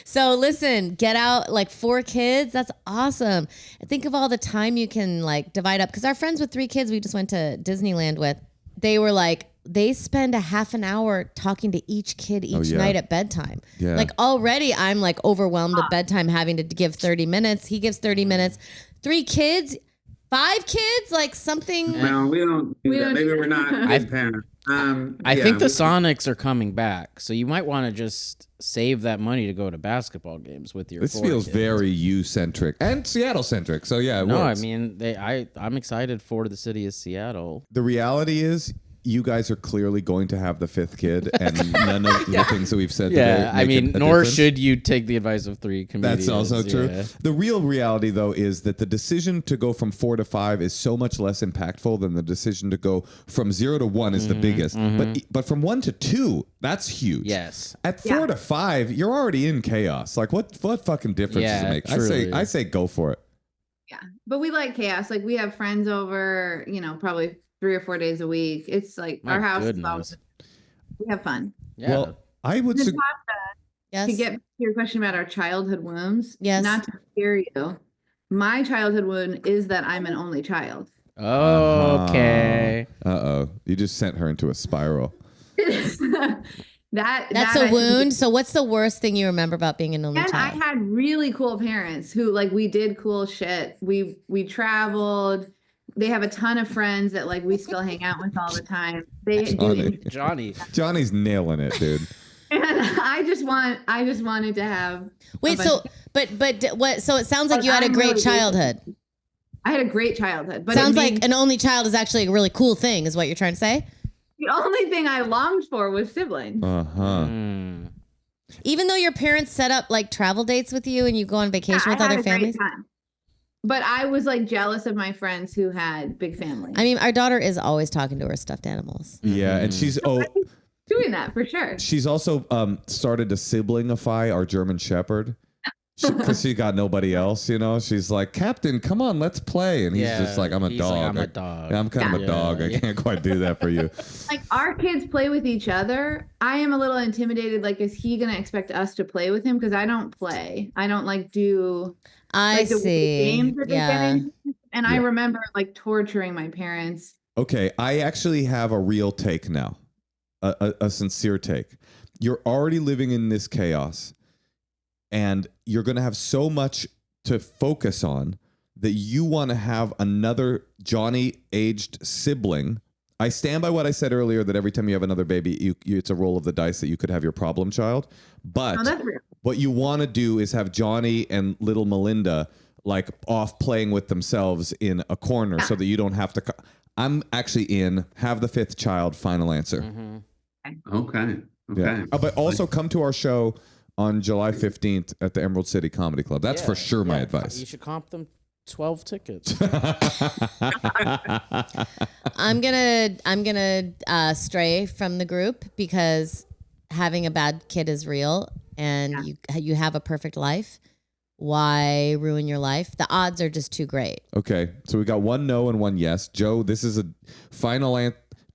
So listen, get out like 4 kids. That's awesome. Think of all the time you can like divide up. Because our friends with 3 kids we just went to Disneyland with, they were like, they spend a half an hour talking to each kid each night at bedtime. Yeah. Like already I'm like overwhelmed at bedtime having to give 30 minutes. He gives 30 minutes. 3 kids, 5 kids, like something. No, we don't do that. Maybe we're not good parents. I think the Sonics are coming back, so you might want to just save that money to go to basketball games with your. This feels kids. very you-centric and Seattle-centric. So yeah, it works. I mean, I'm excited for the city of Seattle. The reality is, you guys are clearly going to have the 5th kid, and none of the things that we've said today I mean, nor difference. Should you take the advice of 3 comedians. That's also true. The real reality, though, is that the decision to go from 4 to 5 is so much less impactful than the decision to go from 0 to 1 is the biggest. But from 1 to 2, that's huge. Yes. At 4 to 5, you're already in chaos. Like, what fucking difference does it make? Truly. I say go for it. Yeah, but we like chaos. Like we have friends over, probably 3 or 4 days a week. It's like our house is always, we have fun. Yeah. Well, I would Yes. To get to your question about our childhood wounds, Yes. not to scare you, my childhood wound is that I'm an only child. Okay. You just sent her into a spiral. That's a wound. So what's the worst thing you remember about being an only and child? I had really cool parents who like we did cool shit. We traveled. They have a ton of friends that like we still hang out with all the time. Johnny's nailing it, dude. And I just wanted to have. Wait, so but what? So it sounds like you had a great childhood. I had a great childhood, but sounds like an only child is actually a really cool thing, is what you're trying to say? The only thing I longed for was siblings. Even though your parents set up like travel dates with you and you go on vacation with other families. But I was like jealous of my friends who had big families. I mean, our daughter is always talking to her stuffed animals. Yeah, and she's doing that for sure. She's also started to siblingify our German Shepherd. Because she got nobody else, you know. She's like, Captain, come on, let's play. And he's just like, I'm a dog. Like, I'm a dog. I'm kind of a dog. I can't quite do that for you. Like, our kids play with each other. I am a little intimidated. Like, is he going to expect us to play with him? Because I don't play. I don't like do I the see. games that they get in. And I remember like torturing my parents. Okay, I actually have a real take now, a sincere take. You're already living in this chaos. And you're going to have so much to focus on that you want to have another Johnny-aged sibling. I stand by what I said earlier, that every time you have another baby, it's a roll of the dice that you could have your problem child. But what you want to do is have Johnny and little Melinda like off playing with themselves in a corner so that you don't have to... I'm actually in. Have the fifth child, final answer. Okay. Yeah. But also come to our show on July 15th at the Emerald City Comedy Club. That's for sure my advice. You should comp them 12 tickets. I'm gonna stray from the group because having a bad kid is real, and you have a perfect life. Why ruin your life? The odds are just too great. Okay, so we got one no and one yes. Joe, this is a final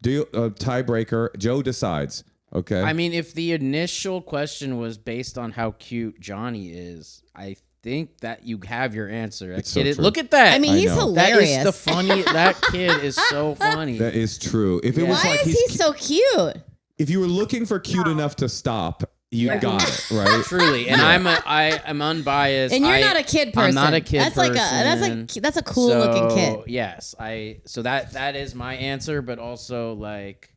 tiebreaker. Joe decides. Okay. I mean, if the initial question was based on how cute Johnny is, I think that you have your answer. Look at that. I mean, he's hilarious. That is the funny. That kid is so funny. That is true. If it was why like is he so cute? If you were looking for cute enough to stop, you got it, right? Truly, and I am unbiased. And you're not a kid person. I'm not a kid person. That's a cool looking kid. Yes, so that is my answer, but also like.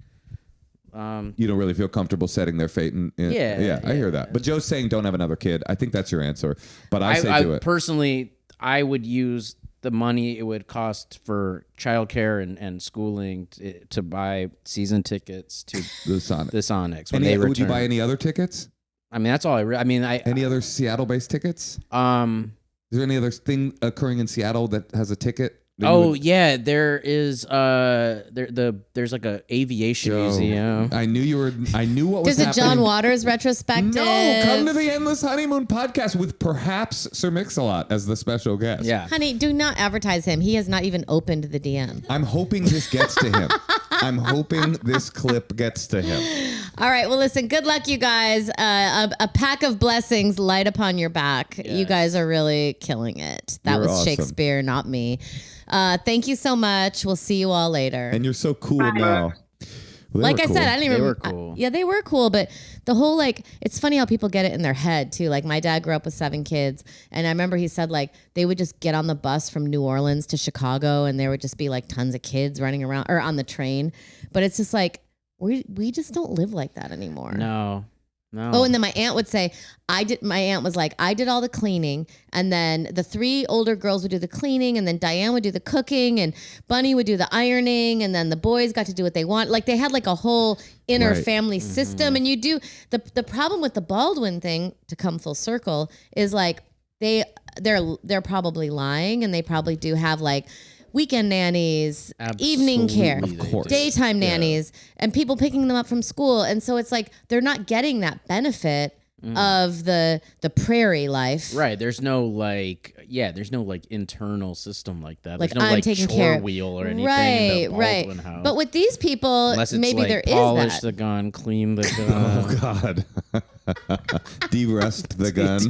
You don't really feel comfortable setting their fate in I hear that. But Joe's saying don't have another kid. I think that's your answer. But I say do it. Personally, I would use the money it would cost for childcare and schooling to buy season tickets to the Sonics when they return. Would you buy any other tickets? I mean, that's all any other Seattle-based tickets? Is there any other thing occurring in Seattle that has a ticket? Yeah, there is. There's like a aviation museum. I knew what was happening. There's a John Waters retrospective. No, come to the Endless Honeymoon podcast with perhaps Sir Mix-a-Lot as the special guest. Yeah, honey, do not advertise him. He has not even opened the DM. I'm hoping this gets to him. I'm hoping this clip gets to him. All right. Well, listen. Good luck, you guys. A pack of blessings light upon your back. Yes. You guys are really killing it. That was awesome. Shakespeare, not me. Thank you so much. We'll see you all later. And you're so cool now. Well, like I said, I didn't even. They were cool. Yeah, they were cool. But the whole it's funny how people get it in their head too. Like my dad grew up with 7 kids, and I remember he said like they would just get on the bus from New Orleans to Chicago, and there would just be like tons of kids running around or on the train. But it's just like we just don't live like that anymore. No. Oh, and then my aunt would say, my aunt was like, I did all the cleaning, and then the 3 older girls would do the cleaning, and then Diane would do the cooking, and Bunny would do the ironing, and then the boys got to do what they want. Like they had like a whole inner family system. And you do the problem with the Baldwin thing, to come full circle, is like they're probably lying, and they probably do have like weekend nannies, evening care, of course, daytime nannies, and people picking them up from school. And so it's like they're not getting that benefit of the prairie life. Right. There's no internal system like that. There's no I'm taking care of wheel or anything. Right, in the Baldwin house. But with these people, maybe there is that. Polish the gun, clean the gun. Oh God. De-rust the gun.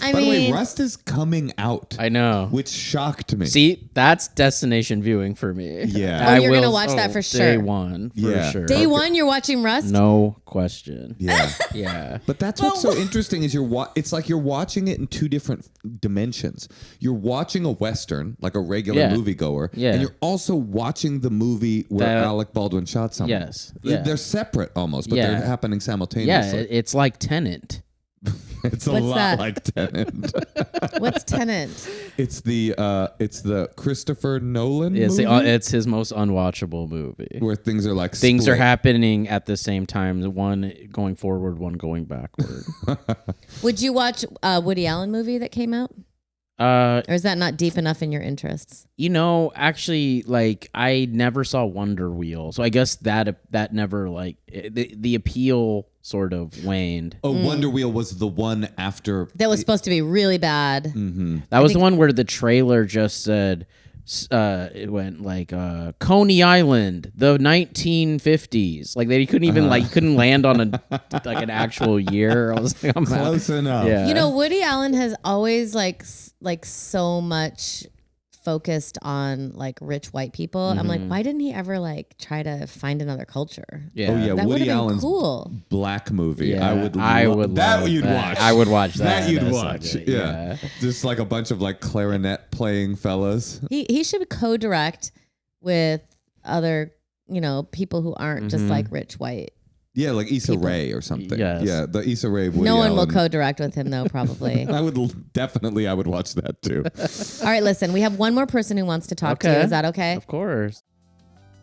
By the way, Rust is coming out. I know. Which shocked me. See, that's destination viewing for me. Yeah. You're going to watch that for sure. Day one, for sure. Day one, you're watching Rust? No question. Yeah. Yeah. But that's what's so interesting is it's like you're watching it in two different dimensions. You're watching a Western, like a regular moviegoer, and you're also watching the movie where Alec Baldwin shot someone. Yes. Yeah. They're separate almost, but they're happening simultaneously. Yeah, it's like Tenant. It's a lot like Tenet. What's Tenet? It's the Christopher Nolan movie? It's his most unwatchable movie. Where things are like things split. are happening at the same time. One going forward, one going backward. Would you watch a Woody Allen movie that came out? Or is that not deep enough in your interests? Actually, like I never saw Wonder Wheel, so I guess that never the appeal sort of waned. Oh, Wonder Wheel was the one after that was supposed to be really bad. Mm-hmm. That was the one where the trailer just said it went like Coney Island, the 1950s. Like they couldn't even couldn't land on an actual year. I was like, I'm close enough. Yeah. Woody Allen has always like so much focused on like rich white people. I'm like, why didn't he ever like try to find another culture? Yeah. Oh yeah, that Woody Allen's cool. Black movie. Yeah, I would that you'd that. watch. I would watch that. That you'd watch. Yeah. Just like a bunch of like clarinet playing fellas. He should co-direct with other, people who aren't just like rich white. Yeah, like Issa Rae or something. Yes. Yeah, the Issa Rae. Woody No one Allen. will co-direct with him though, probably. I would watch that too. All right, listen, we have one more person who wants to talk to you. Is that okay? Of course.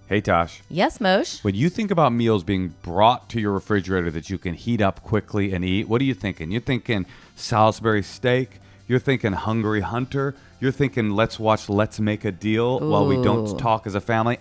Hey, Tosh. Yes, Moshe. When you think about meals being brought to your refrigerator that you can heat up quickly and eat, what are you thinking? You're thinking Salisbury steak. You're thinking Hungry Hunter. You're thinking let's watch Let's Make a Deal while we don't talk as a family.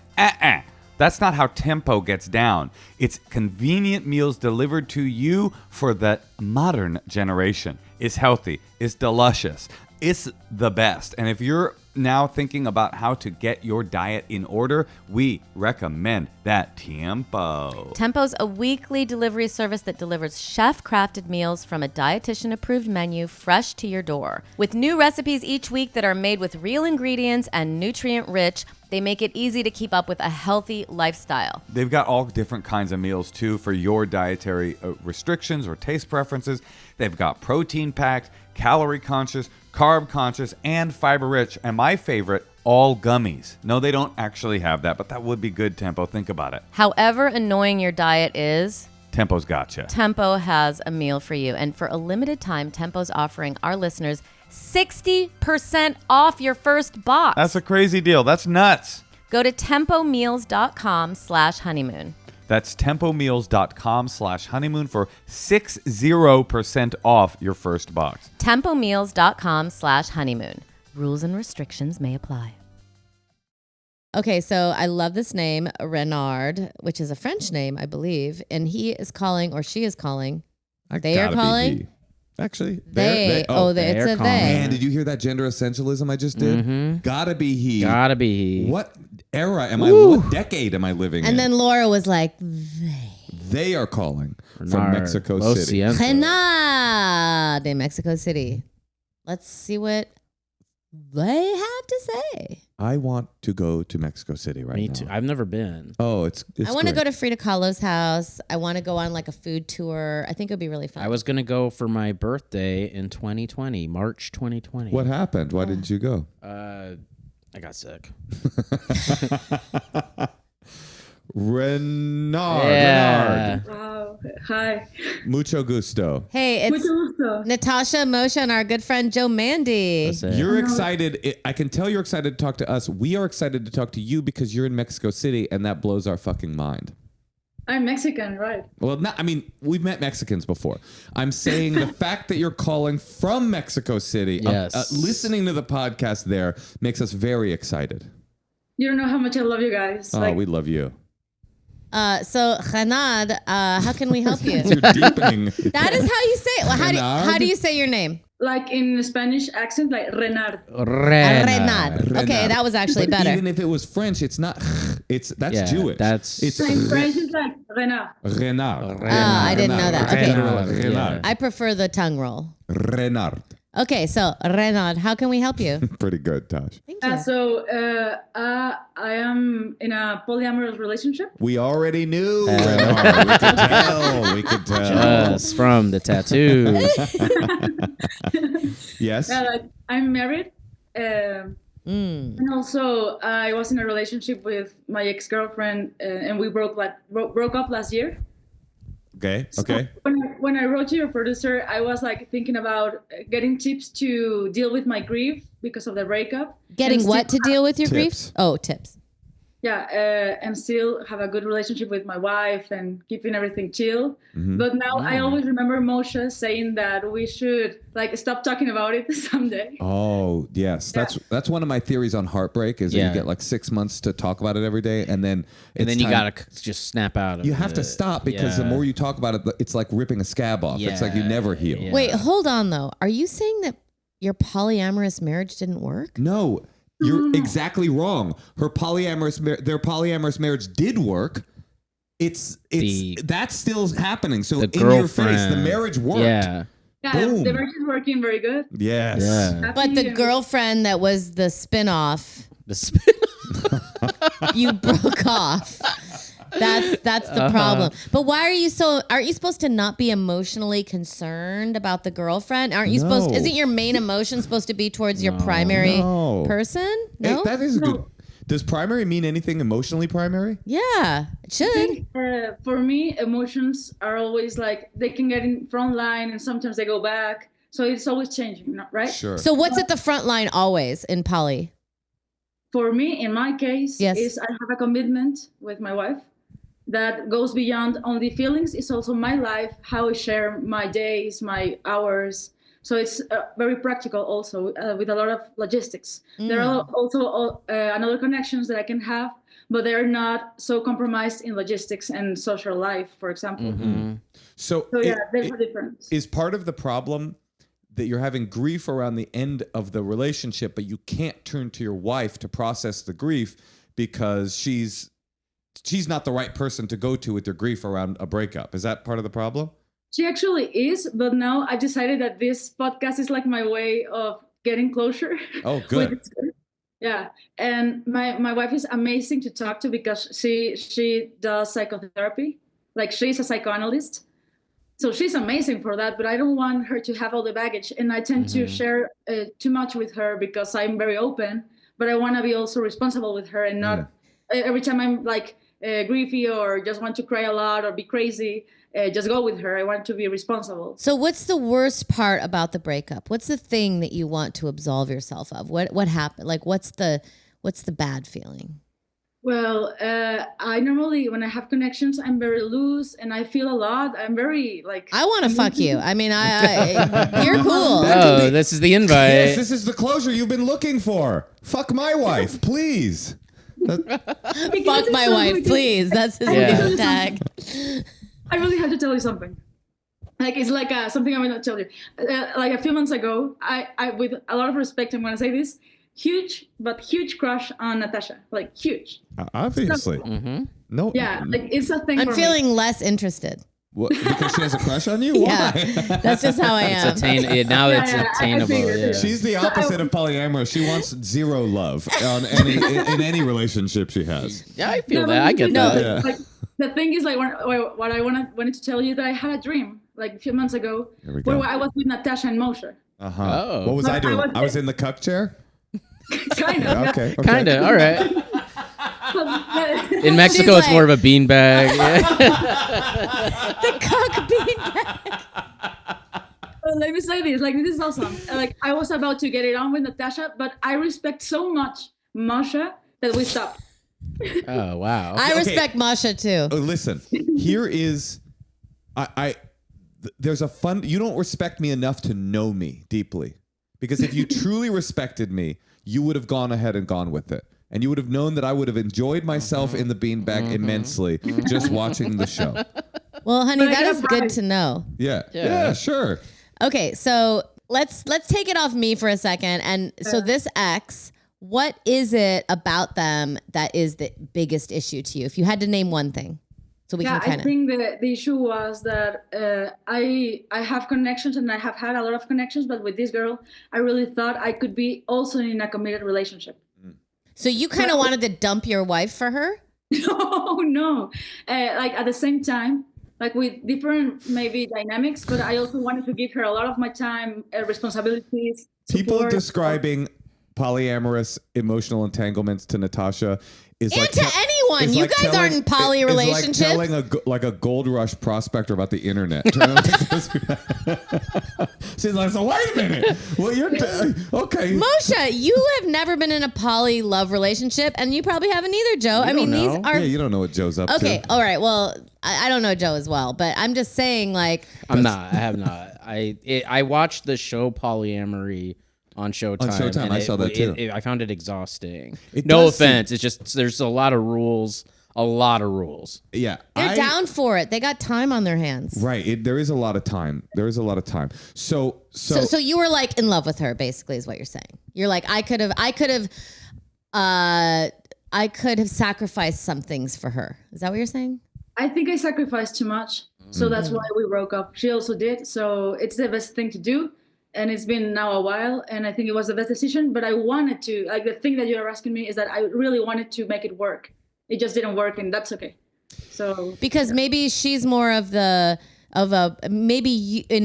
That's not how Tempo gets down. It's convenient meals delivered to you for the modern generation. It's healthy. It's delicious. It's the best. And if you're now thinking about how to get your diet in order, we recommend that Tempo. Tempo's a weekly delivery service that delivers chef-crafted meals from a dietitian-approved menu fresh to your door. With new recipes each week that are made with real ingredients and nutrient-rich, they make it easy to keep up with a healthy lifestyle. They've got all different kinds of meals, too, for your dietary restrictions or taste preferences. They've got protein-packed, calorie-conscious, carb-conscious, and fiber-rich. And my favorite, all gummies. No, they don't actually have that, but that would be good, Tempo. Think about it. However annoying your diet is, Tempo's gotcha. Tempo has a meal for you. And for a limited time, Tempo's offering our listeners 60% off your first box. That's a crazy deal. That's nuts. Go to tempomeals.com/honeymoon. That's tempomeals.com/honeymoon for 60% off your first box. tempomeals.com/honeymoon. Rules and restrictions may apply. Okay, so I love this name, Renard, which is a French name, I believe. And he is calling, or she is calling. They are calling. Actually, it's a they. Man, did you hear that gender essentialism I just did? Mm-hmm. Gotta be he. Gotta be he. What era am I? What decade am I living in? And then Laura was like, they are calling from Mexico City. Renard de Mexico City. Let's see what they have to say. I want to go to Mexico City right now. Me too. I've never been. Oh, it's I want to go to Frida Kahlo's house. I want to go on like a food tour. I think it would be really fun. I was going to go for my birthday in 2020, March 2020. What happened? Why didn't you go? I got sick. Renard. Yeah. Wow. Hi. Mucho gusto. Hey, it's Natasha, Moshe, and our good friend Joe Mandy. You're excited. I can tell you're excited to talk to us. We are excited to talk to you because you're in Mexico City, and that blows our fucking mind. I'm Mexican, right? Well, we've met Mexicans before. I'm saying the fact that you're calling from Mexico City, yes. Listening to the podcast there makes us very excited. You don't know how much I love you guys. Oh, we love you. So Renard, how can we help you? You're deepening. That is how you say it. Well, how do you say your name? Like in Spanish accent, like Renard. Renard. Okay, that was actually better. Even if it was French, it's not. That's Jewish. It's in French is like Renard. Renard. I didn't know that. Okay. Renard. I prefer the tongue roll. Renard. Okay, so Renaud, how can we help you? Pretty good, Tosh. Thank you. I am in a polyamorous relationship. We already knew. Renaud. We could tell. We could tell. Just from the tattoos. Yes. I'm married. And also, I was in a relationship with my ex-girlfriend, and we broke up last year. Okay. So Okay. when I wrote to your producer, I was like thinking about getting tips to deal with my grief because of the breakup. Getting what to deal with your Tips. grief? Oh, tips. Yeah, and still have a good relationship with my wife and keeping everything chill. Mm-hmm. But now I always remember Moshe saying that we should like stop talking about it someday. Oh yes, that's one of my theories on heartbreak is that you get like 6 months to talk about it every day, and then you gotta just snap out of it. You have to stop because the more you talk about it, it's like ripping a scab off. It's like you never heal. Yeah. Wait, hold on though. Are you saying that your polyamorous marriage didn't work? No, you're exactly wrong. Their polyamorous marriage did work. That's still happening. So in your face, the marriage worked. Yeah, Boom. the marriage is working very good. Yes. Yeah. But the girlfriend that was the spin-off, you broke off. That's the problem. But why are you aren't you supposed to not be emotionally concerned about the girlfriend? Aren't you supposed isn't your main emotion supposed to be towards your primary person? No. Hey, that is good. Does primary mean anything emotionally primary? Yeah, it should. I think, for me, emotions are always like they can get in front line and sometimes they go back. So it's always changing, right? Sure. So what's at the front line always in poly? For me, in my case, is I have a commitment with my wife that goes beyond only feelings. It's also my life, how I share my days, my hours. So it's very practical also with a lot of logistics. There are also another connections that I can have, but they're not so compromised in logistics and social life, for example. Mm-hmm. So there's a difference. Is part of the problem that you're having grief around the end of the relationship, but you can't turn to your wife to process the grief because she's not the right person to go to with your grief around a breakup. Is that part of the problem? She actually is, but now I decided that this podcast is like my way of getting closure. Oh, good. Yeah, and my wife is amazing to talk to because she does psychotherapy. Like she's a psychoanalyst. So she's amazing for that, but I don't want her to have all the baggage. And I tend to share too much with her because I'm very open, but I want to be also responsible with her and not every time I'm like griefy or just want to cry a lot or be crazy, just go with her. I want to be responsible. So what's the worst part about the breakup? What's the thing that you want to absolve yourself of? What happened? Like what's the bad feeling? Well, I normally, when I have connections, I'm very loose and I feel a lot. I'm very like... I want to fuck you. I mean, you're cool. Oh, this is the invite. Yes, this is the closure you've been looking for. Fuck my wife, please. Fuck my wife, please. That's his new tag. I really have to tell you something. Like, it's like something I will not tell you. Like a few months ago, I with a lot of respect, I'm going to say this, huge crush on Natasha. Like, huge. Obviously. No. Yeah, like, it's a thing I'm for feeling me. less interested. What, because she has a crush on you? Why? Yeah, that's just how I am. It's attainable. Yeah. She's the opposite of polyamorous. She wants zero love in any relationship she has. Yeah, I feel that. I get that. Yeah. Like, the thing is, like, what I wanted to tell you that I had a dream like a few months ago where I was with Natasha and Moshe. Oh. What was I doing? I was in the cuck chair? Kind of. Okay. Kind of. All right. In Mexico, it's more of a beanbag. The cock beanbag. Let me say this. Like, this is awesome. Like, I was about to get it on with Natasha, but I respect so much Moshe that we stopped. Oh, wow. I respect Masha too. Listen, here is, there's a fun, you don't respect me enough to know me deeply. Because if you truly respected me, you would have gone ahead and gone with it. And you would have known that I would have enjoyed myself in the beanbag immensely just watching the show. Well, honey, that is good to know. Yeah, sure. Okay, so let's take it off me for a second. And so this ex, what is it about them that is the biggest issue to you? If you had to name one thing. So we can kind I of. think the issue was that I have connections and I have had a lot of connections, but with this girl, I really thought I could be also in a committed relationship. So you kind of wanted to dump your wife for her? No. Like at the same time, like with different maybe dynamics, but I also wanted to give her a lot of my time, responsibilities. People support. describing polyamorous emotional entanglements to Natasha is And like to anyone. is You like guys aren't in poly it's relationships. like telling like a gold rush prospector about the internet. She's like, so wait a minute. Well, you're okay. Moshe, you have never been in a poly love relationship, and you probably haven't either, Joe. I mean, these are. Yeah, you don't know what Joe's up to. Okay, all right. Well, I don't know Joe as well, but I'm just saying, like. I'm not. I have not. I watched the show Polyamory on Showtime. On Showtime, and I saw that too. I found it exhausting. It No does offense. It's just there's a lot of rules. A lot of rules. Yeah. They're down for it. They got time on their hands. Right. There is a lot of time. So you were like in love with her, basically, is what you're saying. You're like, I could have sacrificed some things for her. Is that what you're saying? I think I sacrificed too much. So that's why we broke up. She also did. So it's the best thing to do. And it's been now a while. And I think it was the best decision. But I wanted to, like the thing that you're asking me is that I really wanted to make it work. It just didn't work, and that's okay. So because maybe she's more of in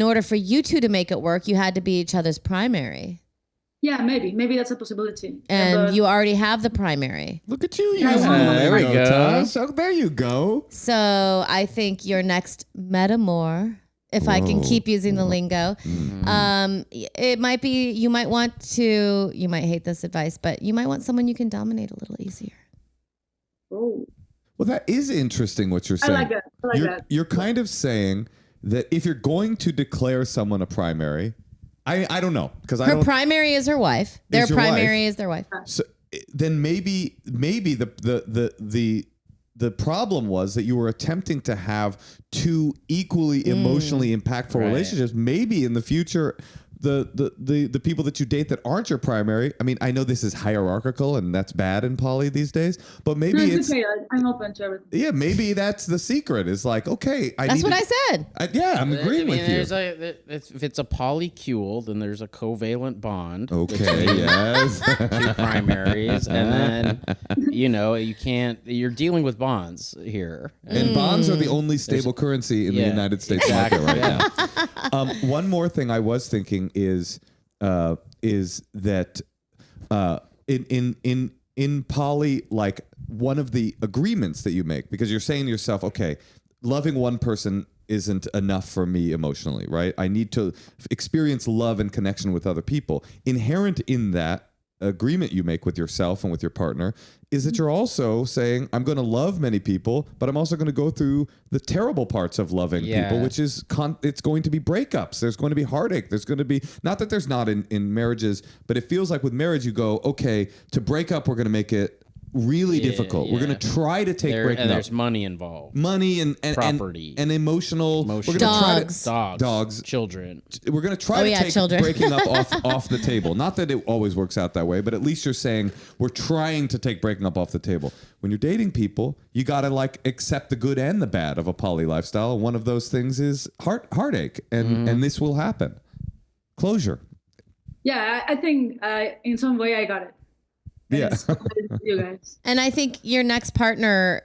order for you two to make it work, you had to be each other's primary. Yeah, maybe that's a possibility. And you already have the primary. Look at you. There we go. Tosh. Oh, there you go. So I think your next metamor, if I can keep using the lingo, it might be, you might hate this advice, but you might want someone you can dominate a little easier. Oh. Well, that is interesting what you're saying. I like that. You're kind of saying that if you're going to declare someone a primary, I don't know, because her primary is her wife. Their primary is their wife. So then maybe the problem was that you were attempting to have two equally emotionally impactful relationships. Maybe in the future, the people that you date that aren't your primary. I mean, I know this is hierarchical and that's bad in poly these days, but maybe it's okay. I'm open to everything. Yeah, maybe that's the secret. Is like, okay, that's what I said. I'm agreeing with you. If it's a polycule, then there's a covalent bond. Okay, yes. Two primaries, and then you're dealing with bonds here, and bonds are the only stable currency in the United States market right now. One more thing I was thinking is that in poly, like one of the agreements that you make, because you're saying to yourself, okay, loving one person isn't enough for me emotionally, right? I need to experience love and connection with other people. Inherent in that agreement you make with yourself and with your partner is that you're also saying, I'm going to love many people, but I'm also going to go through the terrible parts of loving people, which is it's going to be breakups. There's going to be heartache. There's going to be, not that there's not in marriages, but it feels like with marriage you go, okay, to break up, we're going to make it really difficult. We're going to try to take breaking and up. there's money involved. Money and property. And emotional. We're gonna Dogs. Children. We're going to try to take breaking up off the table. Not that it always works out that way, but at least you're saying we're trying to take breaking up off the table. When you're dating people, you got to like accept the good and the bad of a poly lifestyle. And one of those things is heartache. And this will happen. Closure. Yeah, I think in some way I got it. Yeah. You guys. And I think your next partner,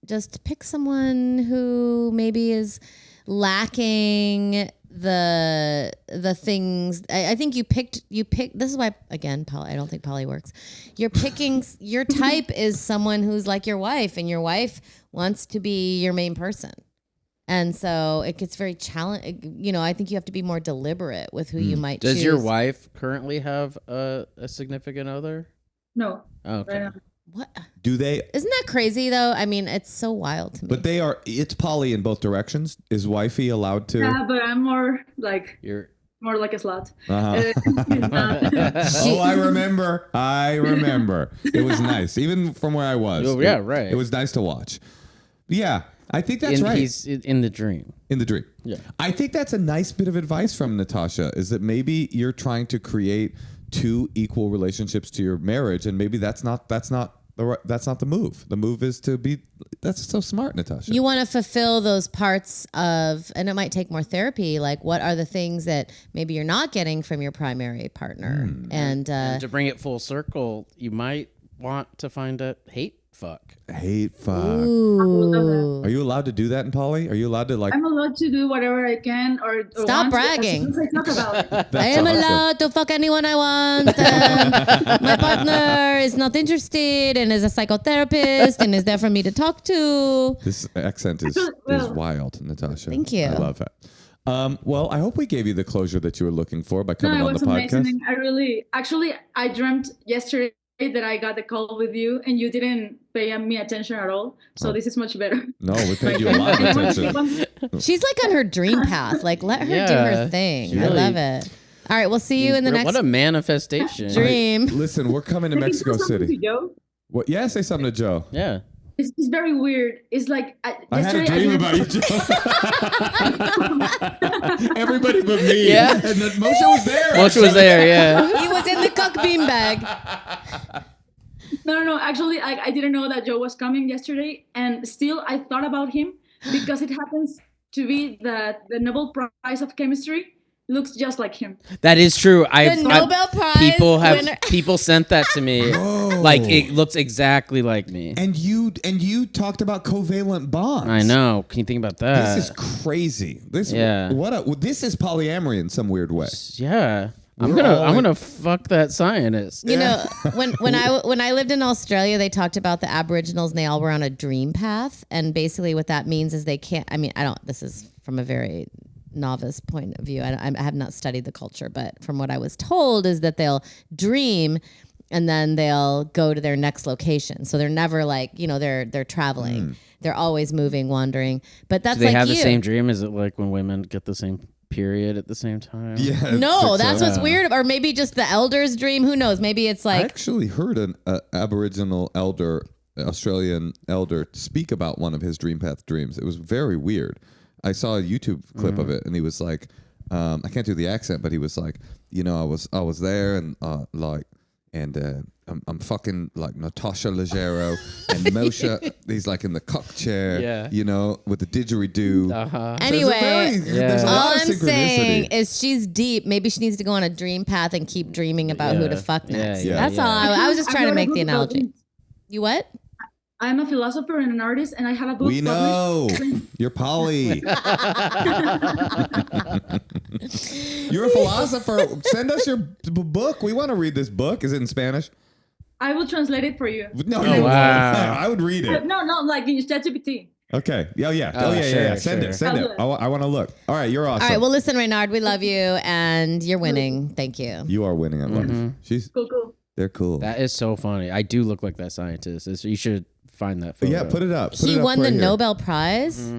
just pick someone who maybe is lacking the things. I think you picked. This is why, again, poly, I don't think poly works. You're picking your type is someone who's like your wife, and your wife wants to be your main person. And so it gets very challenging. I think you have to be more deliberate with who you might choose. Does your wife currently have a significant other? No. Okay. Right. What? Do they? Isn't that crazy though? I mean, it's so wild to me. But it's poly in both directions. Is wifey allowed to? Yeah, but I'm more like a slut. Oh, I remember. It was nice, even from where I was. Oh, yeah, right. It was nice to watch. Yeah, I think that's right. He's in the dream. In the dream. Yeah. I think that's a nice bit of advice from Natasha, is that maybe you're trying to create two equal relationships to your marriage, and maybe that's not that's not the move. The move is to be. That's so smart, Natasha. You want to fulfill those parts of, and it might take more therapy. Like, what are the things that maybe you're not getting from your primary partner? And to bring it full circle, you might want to find a hate fuck. Hate fuck. Ooh. Are you allowed to do that in poly? Are you allowed to like? I'm allowed to do whatever I can or Stop bragging. I talk about it. I am allowed to fuck anyone I want. And my partner is not interested and is a psychotherapist and is there for me to talk to. This accent is wild, Natasha. Thank you. I love it. Well, I hope we gave you the closure that you were looking for by coming on the podcast. Amazing. I dreamt yesterday that I got the call with you and you didn't pay me attention at all. So this is much better. No, we paid you a lot of attention. She's like on her dream path. Like, let her do her thing. I love it. All right, we'll see you in the next. What a manifestation. dream. Listen, we're coming to Mexico City. To Joe? What? Yeah, say something to Joe. Yeah. It's very weird. It's like I had a dream about you, Joe. Everybody but me. Yeah. And then Moshe was there. Moshe was there, yeah. He was in the cock bean bag. No. Actually, I didn't know that Joe was coming yesterday, and still I thought about him because it happens to be that the Nobel Prize of Chemistry looks just like him. That is true. Nobel Prize winner. People sent that to me. Whoa. Like it looks exactly like me. And you talked about covalent bonds. I know. Can you think about that? This is crazy. This Yeah. This is polyamory in some weird way. Yeah. I'm gonna fuck that scientist. You know, when I lived in Australia, they talked about the Aboriginals and they all were on a dream path. And basically what that means is they can't, this is from a very novice point of view. I have not studied the culture, but from what I was told is that they'll dream and then they'll go to their next location. So they're never like, they're traveling. They're always moving, wandering. But that's Do they like have you. the same dream? Is it like when women get the same period at the same time? Yeah. No, that's what's weird. Or maybe just the elder's dream. Who knows? Maybe it's like. I actually heard an Aboriginal Australian elder, speak about one of his dream path dreams. It was very weird. I saw a YouTube clip of it, and he was like, I can't do the accent, but he was like, I was there, and I'm fucking like Natasha Leggero and Moshe. He's like in the cock chair, with the didgeridoo. Anyway, there's a all lot of I'm saying synchronicity. is she's deep. Maybe she needs to go on a dream path and keep dreaming about who to fuck next. Yeah. That's all. I was just trying to make the analogy. You what? I'm a philosopher and an artist, and I have a book. We know you're poly. You're a philosopher. Send us your book. We want to read this book. Is it in Spanish? I will translate it for you. No, wow. I would read it. No, like in ChatGPT. Okay. Yeah. Sure, Send it. I'll do it. I want to look. All right. You're awesome. All right. Well, listen, Reynard, we love you, and you're winning. Thank you. You are winning at life. Cool. They're cool. That is so funny. I do look like that scientist. You should find that photo. Yeah, put it up. He won the Nobel Prize.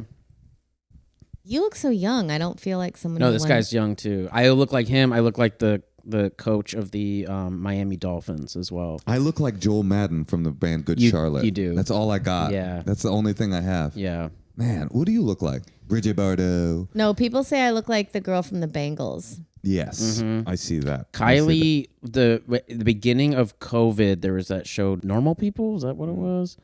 You look so young. I don't feel like someone. No, this guy's young too. I look like him. I look like the coach of the Miami Dolphins as well. I look like Joel Madden from the band Good Charlotte. You do. That's all I got. Yeah. That's the only thing I have. Yeah. Man, what do you look like? Bridget Bardot. No, people say I look like the girl from the Bangles. Yes, I see that. Kylie, the beginning of COVID, there was that show Normal People. Is that what it was?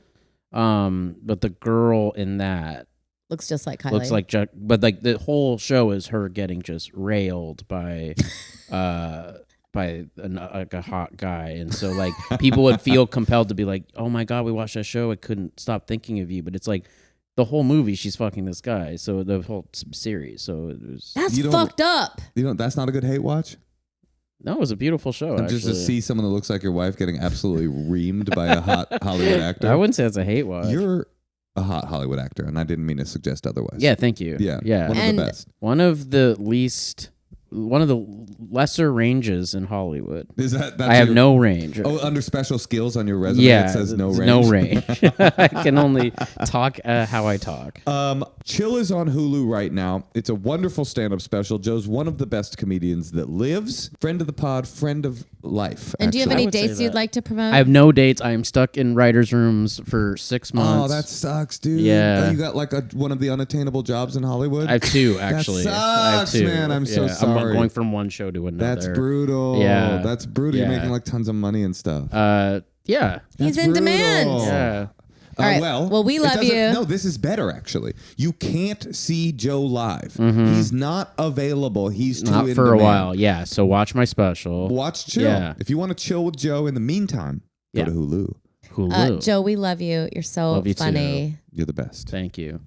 But the girl in that looks just like Kylie. looks like, but like the whole show is her getting just railed by, like a hot guy, and so like people would feel compelled to be like, oh my god, we watched that show, I couldn't stop thinking of you, but it's like the whole movie she's fucking this guy, so the whole series, so it was. That's fucked up. That's not a good hate watch. No, it was a beautiful show. Just to see someone that looks like your wife getting absolutely reamed by a hot Hollywood actor. I wouldn't say it's a hate watch. You're a hot Hollywood actor, and I didn't mean to suggest otherwise. Yeah, thank you. Yeah. One of the best. One of the lesser ranges in Hollywood. Is that? I have no range. Oh, under special skills on your resume, it says no range. No range. I can only talk how I talk. Chill is on Hulu right now. It's a wonderful stand-up special. Joe's one of the best comedians that lives. Friend of the pod, friend of life. And do you have actually. any dates you'd like to promote? I have no dates. I am stuck in writers' rooms for 6 months. Oh, that sucks, dude. Yeah. Oh, you got like one of the unattainable jobs in Hollywood? I have 2, actually. That I have sucks, 2. man. I'm so sorry. I'm going from one show to another. That's brutal. Yeah. That's brutal. You're making like tons of money and stuff. Yeah. He's in demand. Yeah. All right. Well, we love you. No, this is better, actually. You can't see Joe live. He's not available. He's too Not in for demand. a while. Yeah. So watch my special. Watch Chill. Yeah. If you want to chill with Joe in the meantime, go to Hulu. Hulu. Joe, we love you. You're so Love you funny. too. You're the best. Thank you.